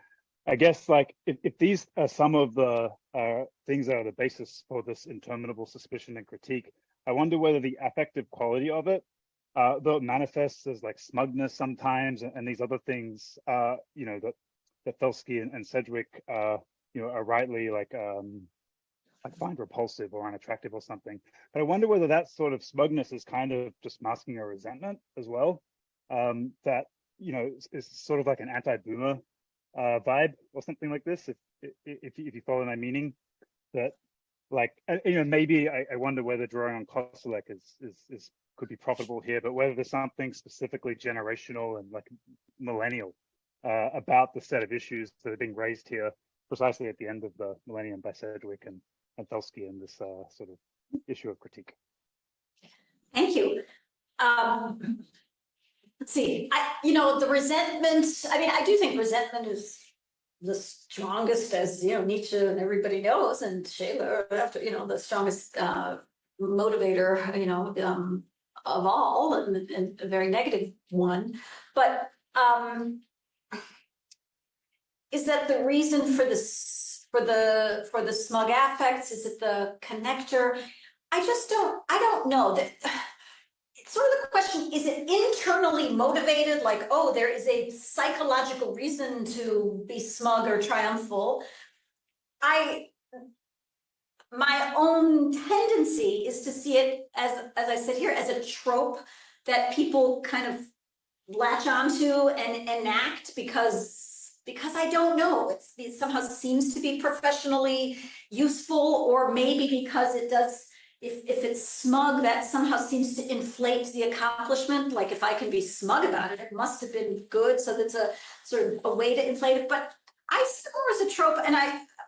I guess like if these are some of the things that are the basis for this interminable suspicion and critique, I wonder whether the affective quality of it, though it manifests as like smugness sometimes and these other things, that Felski and Sedgwick are rightly like find repulsive or unattractive or something. But I wonder whether that sort of smugness is kind of just masking a resentment as well. That is sort of like an anti-boomer vibe or something like this. If you follow my meaning, that like maybe I wonder whether drawing on Koselleck is could be profitable here, but whether there's something specifically generational and like millennial about the set of issues that are being raised here precisely at the end of the millennium by Sedgwick and Felski in this sort of issue of critique. Thank you. Let's see. The resentment. I mean, I do think resentment is the strongest, as Nietzsche and everybody knows, and Scheler, the strongest motivator, of all, and a very negative one. But is that the reason for this, for the smug affects? Is it the connector? I don't know. That it's sort of the question, is it internally motivated? Like, oh, there is a psychological reason to be smug or triumphal. My own tendency is to see it as I said here, as a trope that people kind of latch onto and enact because I don't know, it somehow seems to be professionally useful, or maybe because it does, if it's smug, that somehow seems to inflate the accomplishment. Like, if I can be smug about it, it must have been good. So that's a sort of a way to inflate it. But I see it more as a trope, and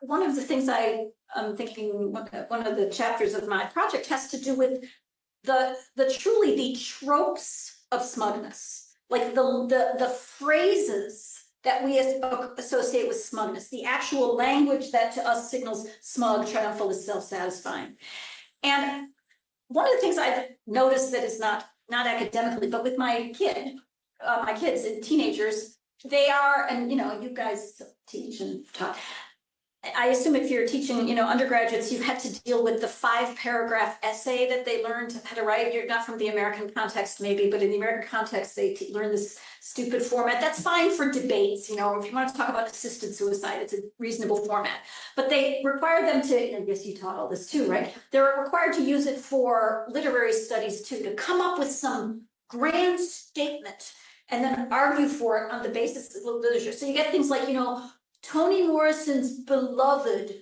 one of the things I'm thinking, one of the chapters of my project has to do with the tropes of smugness, like the phrases that we associate with smugness, the actual language that to us signals smug, triumphal, is self-satisfying. And one of the things I've noticed that is not academically, but with my kids and teenagers, they are, and you guys teach and talk. I assume if you're teaching, undergraduates, you've had to deal with the 5-paragraph essay that they learned how to write. You're not from the American context, maybe, but in the American context, they learn this stupid format. That's fine for debates. If you want to talk about assisted suicide, it's a reasonable format. But they require them to, I guess you taught all this too, right? They're required to use it for literary studies too, to come up with some grand statement and then argue for it on the basis of literature. So you get things like, Toni Morrison's Beloved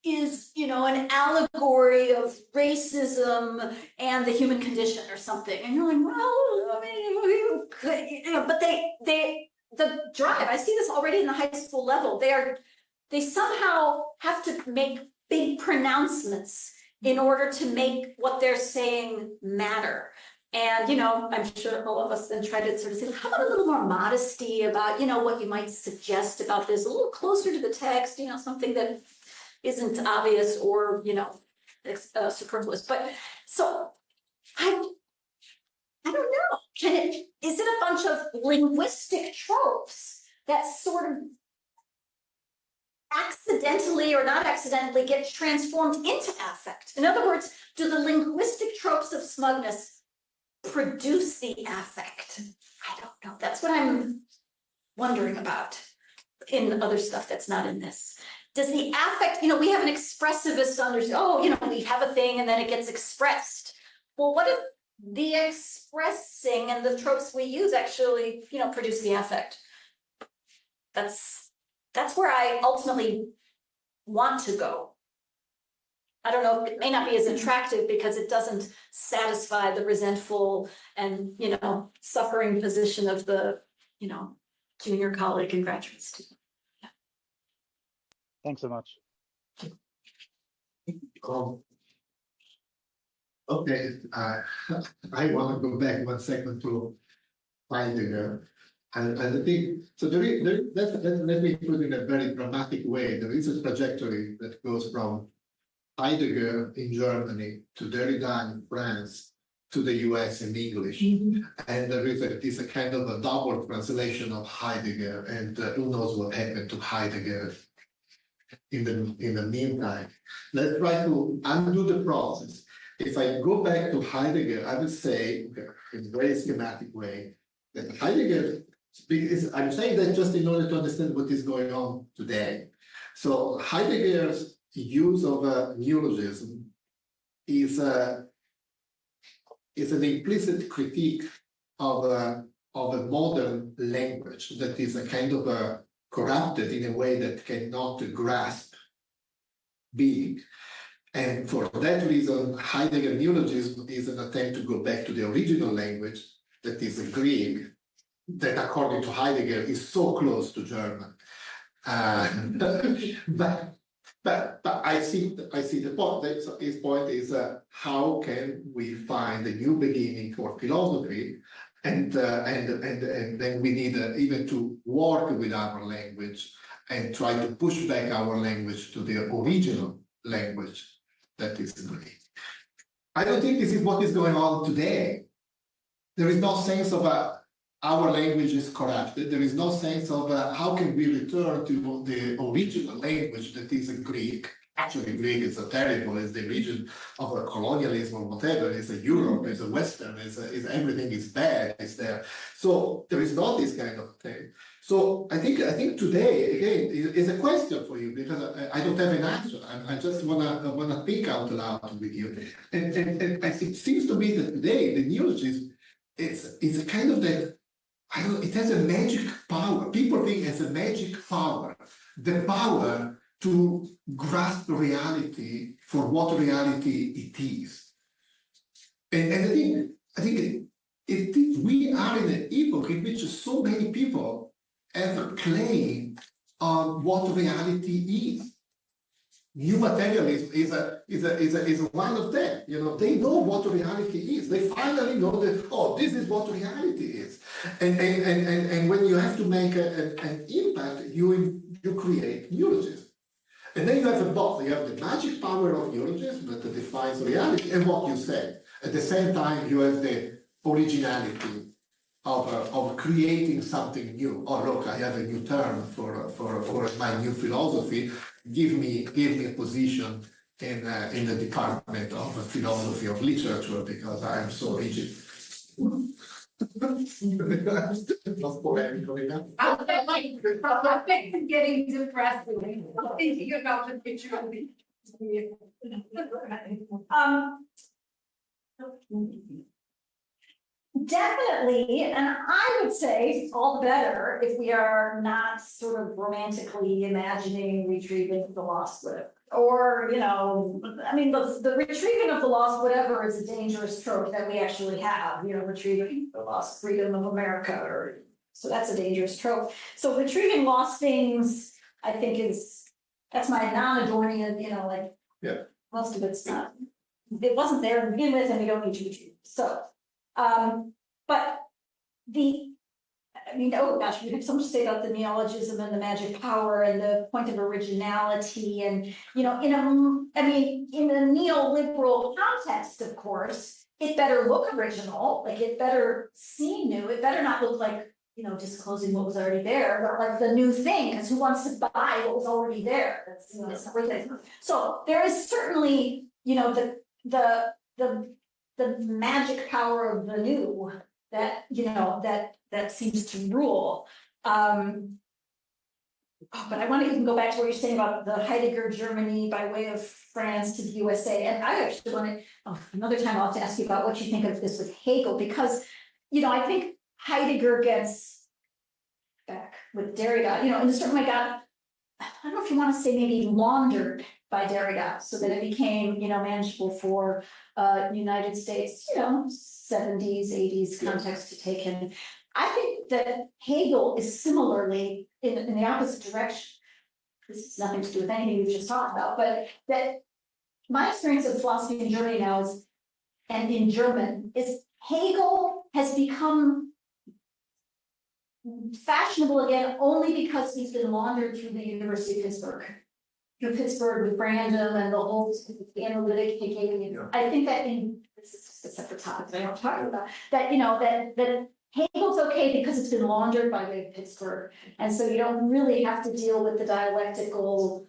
is, an allegory of racism and the human condition or something. And you're like, well, I mean, but the drive, I see this already in the high school level. They somehow have to make big pronouncements in order to make what they're saying matter. And, I'm sure all of us then try to sort of say, how about a little more modesty about, what you might suggest about this, a little closer to the text, something that isn't obvious or, superfluous. But so I don't know. Is it a bunch of linguistic tropes that sort of accidentally or not accidentally get transformed into affect? In other words, do the linguistic tropes of smugness produce the affect? I don't know. That's what I'm wondering about in other stuff that's not in this. Does the affect, we have an expressivist understanding, we have a thing and then it gets expressed. Well, what if the expressing and the tropes we use actually, produce the affect? That's where I ultimately want to go. I don't know, it may not be as attractive because it doesn't satisfy the resentful and, suffering position of the, junior colleague and graduate student. Yeah. Thanks so much. Okay, I want to go back 1 second to Heidegger. And I think, so let me put it in a very dramatic way. There is a trajectory that goes from Heidegger in Germany to Derrida in France to the US in English. Mm-hmm. And there is a kind of a double translation of Heidegger, and who knows what happened to Heidegger in the meantime. Let's try to undo the process. If I go back to Heidegger, I would say, in a very schematic way, that Heidegger, I'm saying that just in order to understand what is going on today. So Heidegger's use of a neologism is an implicit critique of a modern language that is a kind of corrupted in a way that cannot grasp being. And for that reason, Heidegger neologism is an attempt to go back to the original language, that is Greek, that according to Heidegger is so close to German. But I see the point. His point is how can we find a new beginning for philosophy, and then we need even to work with our language and try to push back our language to the original language that is Greek. I don't think this is what is going on today. There is no sense of our language is corrupted. There is no sense of how can we return to the original language that is Greek. Actually, Greek is terrible. It's the region of colonialism or whatever. It's a Europe. It's a Western. It's everything is bad. It's there. So there is not this kind of thing. So I think today again is a question for you, because I don't have an answer. I just wanna think out loud with you. And it seems to me that today the neologism it's a kind of that. I don't know, it has a magic power. People think it has a magic power, the power to grasp reality for what reality it is. And I think we are in an epoch in which so many people have a claim on what reality is. New materialism is one of them. You know, they know what reality is. They finally know that, oh, this is what reality is. And when you have to make an impact, you create neologism. And then you have a both. You have the magic power of neologism that defines reality and what you say. At the same time, you have the originality of creating something new. Oh, look, I have a new term for my new philosophy. Give me a position in the department of philosophy of literature because I am so rigid. I'm getting depressed thinking about the picture of me. Definitely, and I would say all the better if we are not sort of romantically imagining retrieving the lost whatever. Or, you know, I mean, the retrieving of the lost whatever is a dangerous trope that we actually have, you know, retrieving the lost freedom of America, or so that's a dangerous trope. So retrieving lost things, I think that's my non-Adornian, you know, like, yeah, most of it's not, it wasn't there to begin with, and we don't need to retrieve. So but oh gosh, we have so much to say about the neologism and the magic power and the point of originality, and you know, in a neoliberal context, of course, it better look original, like it better seem new, it better not look like, you know, disclosing what was already there, but like the new thing, because who wants to buy what was already there? That's, you know, that's not really. So there is certainly, you know, the magic power of the new that, you know, that seems to rule. But I want to even go back to what you're saying about the Heidegger Germany by way of France to the USA. And I actually want to, another time I'll have to ask you about what you think of this with Hegel, because, you know, I think Heidegger gets back with Derrida, you know, in a certain way got, I don't know if you want to say maybe laundered by Derrida, so that it became, you know, manageable for United States, you know, 70s, 80s context to take in. I think that Hegel is similarly in the opposite direction. This has nothing to do with anything we've just talked about, but that my experience of philosophy in Germany now is, and in German, is Hegel has become fashionable again only because he's been laundered through the University of Pittsburgh. Through Pittsburgh with Brandon and the whole analytic Hegelian. Yeah. I think that this is just a separate topic that I don't talk about, that, you know, that Hegel's okay because it's been laundered by way of Pittsburgh. And so you don't really have to deal with the dialectical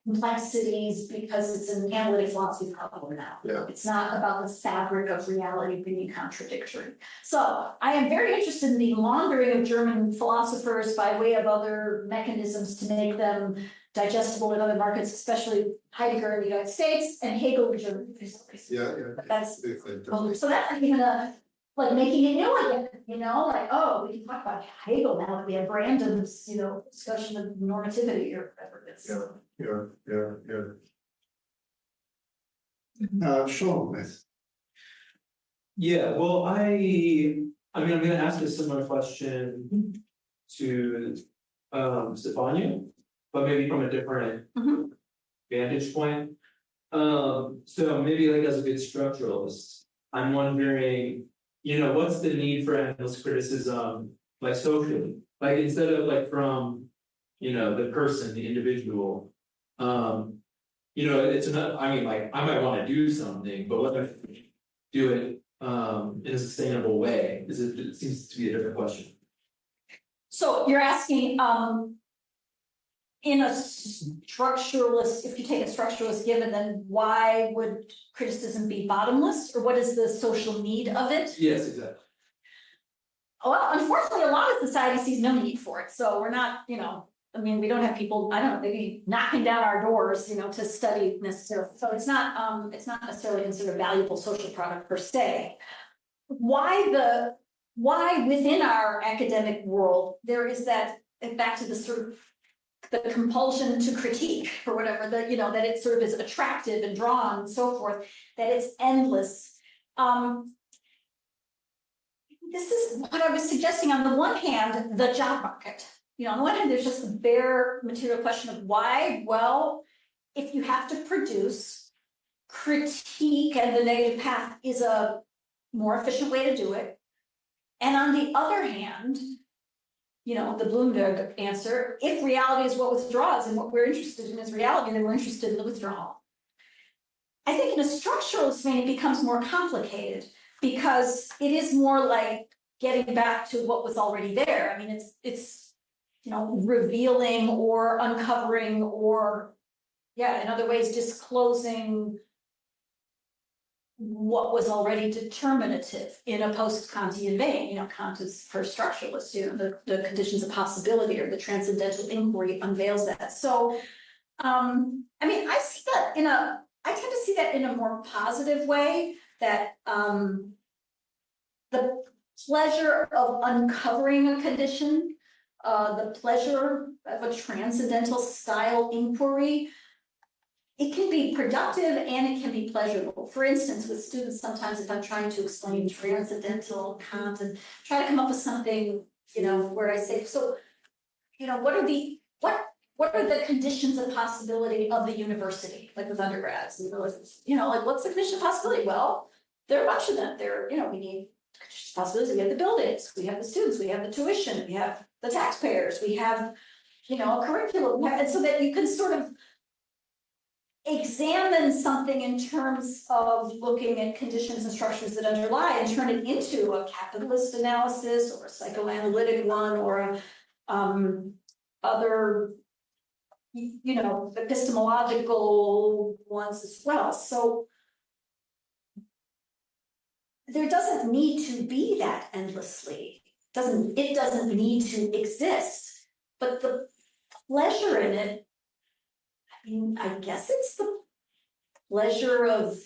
complexities because it's an analytic philosophy problem now. Yeah. It's not about the fabric of reality being contradictory. So I am very interested in the laundering of German philosophers by way of other mechanisms to make them digestible in other markets, especially Heidegger in the United States and Hegel in Germany. Yeah. That's, Yeah. so that's even like making it new again, you know, like, oh, we can talk about Hegel now that we have Brandon's, you know, discussion of normativity or whatever it is. Sean, yes. Yeah, well, I mean, I'm gonna ask a similar question to Stefania, but maybe from a different Mhm. vantage point. So maybe like as a good structuralist, I'm wondering, you know, what's the need for endless criticism, like socially? Like instead of like from, you know, the person, the individual, you know, it's not, I mean, like, I might want to do something, but whether I do it in a sustainable way, it seems to be a different question. So you're asking, in a structuralist, if you take a structuralist given, then why would criticism be bottomless, or what is the social need of it? Yes, exactly. Well, unfortunately, a lot of society sees no need for it, so we're not, you know, I mean, we don't have people, I don't know, maybe knocking down our doors, you know, to study necessarily. So it's not necessarily considered a valuable social product per se. Why within our academic world, there is that, back to the sort of the compulsion to critique or whatever, that, you know, that it sort of is attractive and drawn and so forth, that it's endless. This is what I was suggesting. On the one hand, the job market. You know, on the one hand, there's just the bare material question of why. Well, if you have to produce, critique and the negative path is a more efficient way to do it. And on the other hand, you know, the Blumenberg answer, if reality is what withdraws and what we're interested in is reality, then we're interested in the withdrawal. I think in a structuralist vein, it becomes more complicated because it is more like getting back to what was already there. I mean, it's you know, revealing or uncovering or, yeah, in other ways, disclosing what was already determinative in a post-Kantian vein. You know, Kant is first structuralist, you know, the conditions of possibility or the transcendental inquiry unveils that. So, I mean, I tend to see that in a more positive way, that the pleasure of uncovering a condition, the pleasure of a transcendental style inquiry, it can be productive and it can be pleasurable. For instance, with students, sometimes if I'm trying to explain transcendental Kant and try to come up with something, you know, where I say, so, you know, what are the conditions of possibility of the university, like with undergrads, you know, like what's the condition of possibility? Well, there are a bunch of them. You know, we need possibilities. We have the buildings, we have the students, we have the tuition, we have the taxpayers, we have, you know, a curriculum, and so that you can sort of examine something in terms of looking at conditions and structures that underlie and turn it into a capitalist analysis or a psychoanalytic one or a other, you know, epistemological ones as well. So there doesn't need to be that endlessly. It doesn't need to exist, but the pleasure in it, I mean, I guess it's the pleasure of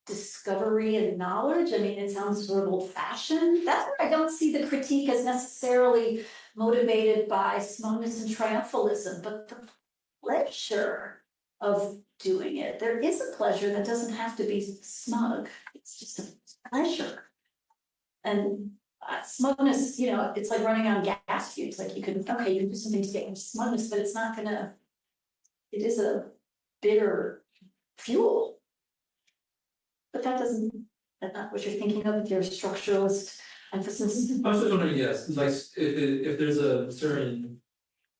discovery and knowledge. I mean, it sounds sort of old-fashioned. That's where I don't see the critique as necessarily motivated by smugness and triumphalism, but the pleasure of doing it. There is a pleasure that doesn't have to be smug. It's just a pleasure. And smugness, you know, it's like running on gas fumes. Like you can do something to get more smugness, but it's not gonna, it is a bitter fuel. But that's not what you're thinking of if you're a structuralist emphasis. I was just wondering, yes, like if there's a certain,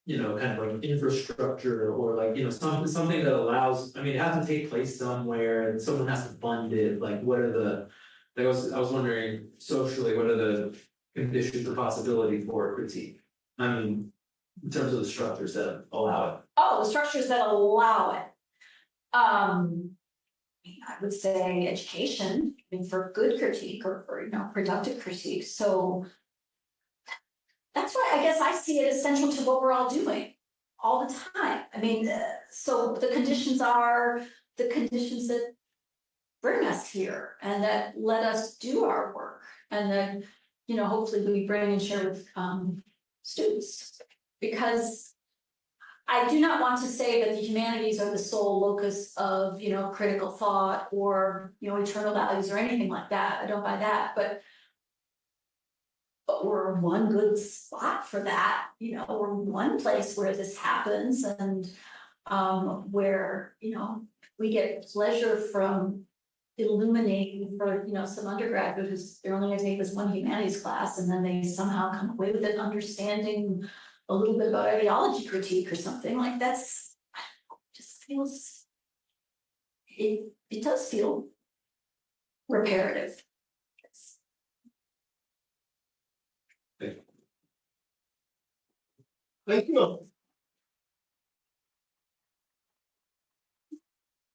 you know, kind of like infrastructure or like, you know, something that allows, I mean, it has to take place somewhere and someone has to fund it. Like what are the, I was wondering socially, what are the conditions or possibility for critique? I mean, in terms of the structures that allow it. Oh, the structures that allow it. I would say education, I mean, for good critique or for, you know, productive critique. So that's why I guess I see it as central to what we're all doing. all the time. I mean, so the conditions are the conditions that bring us here and that let us do our work, and that, you know, hopefully we bring and share with students. Because I do not want to say that the humanities are the sole locus of, you know, critical thought or, you know, eternal values or anything like that. I don't buy that, but we're one good spot for that. You know, we're one place where this happens, and where, you know, we get pleasure from illuminating for, you know, some undergraduate who's, they're only gonna take this one humanities class, and then they somehow come away with an understanding a little bit about ideology critique or something like that's, just feels, it does feel reparative. Thank you.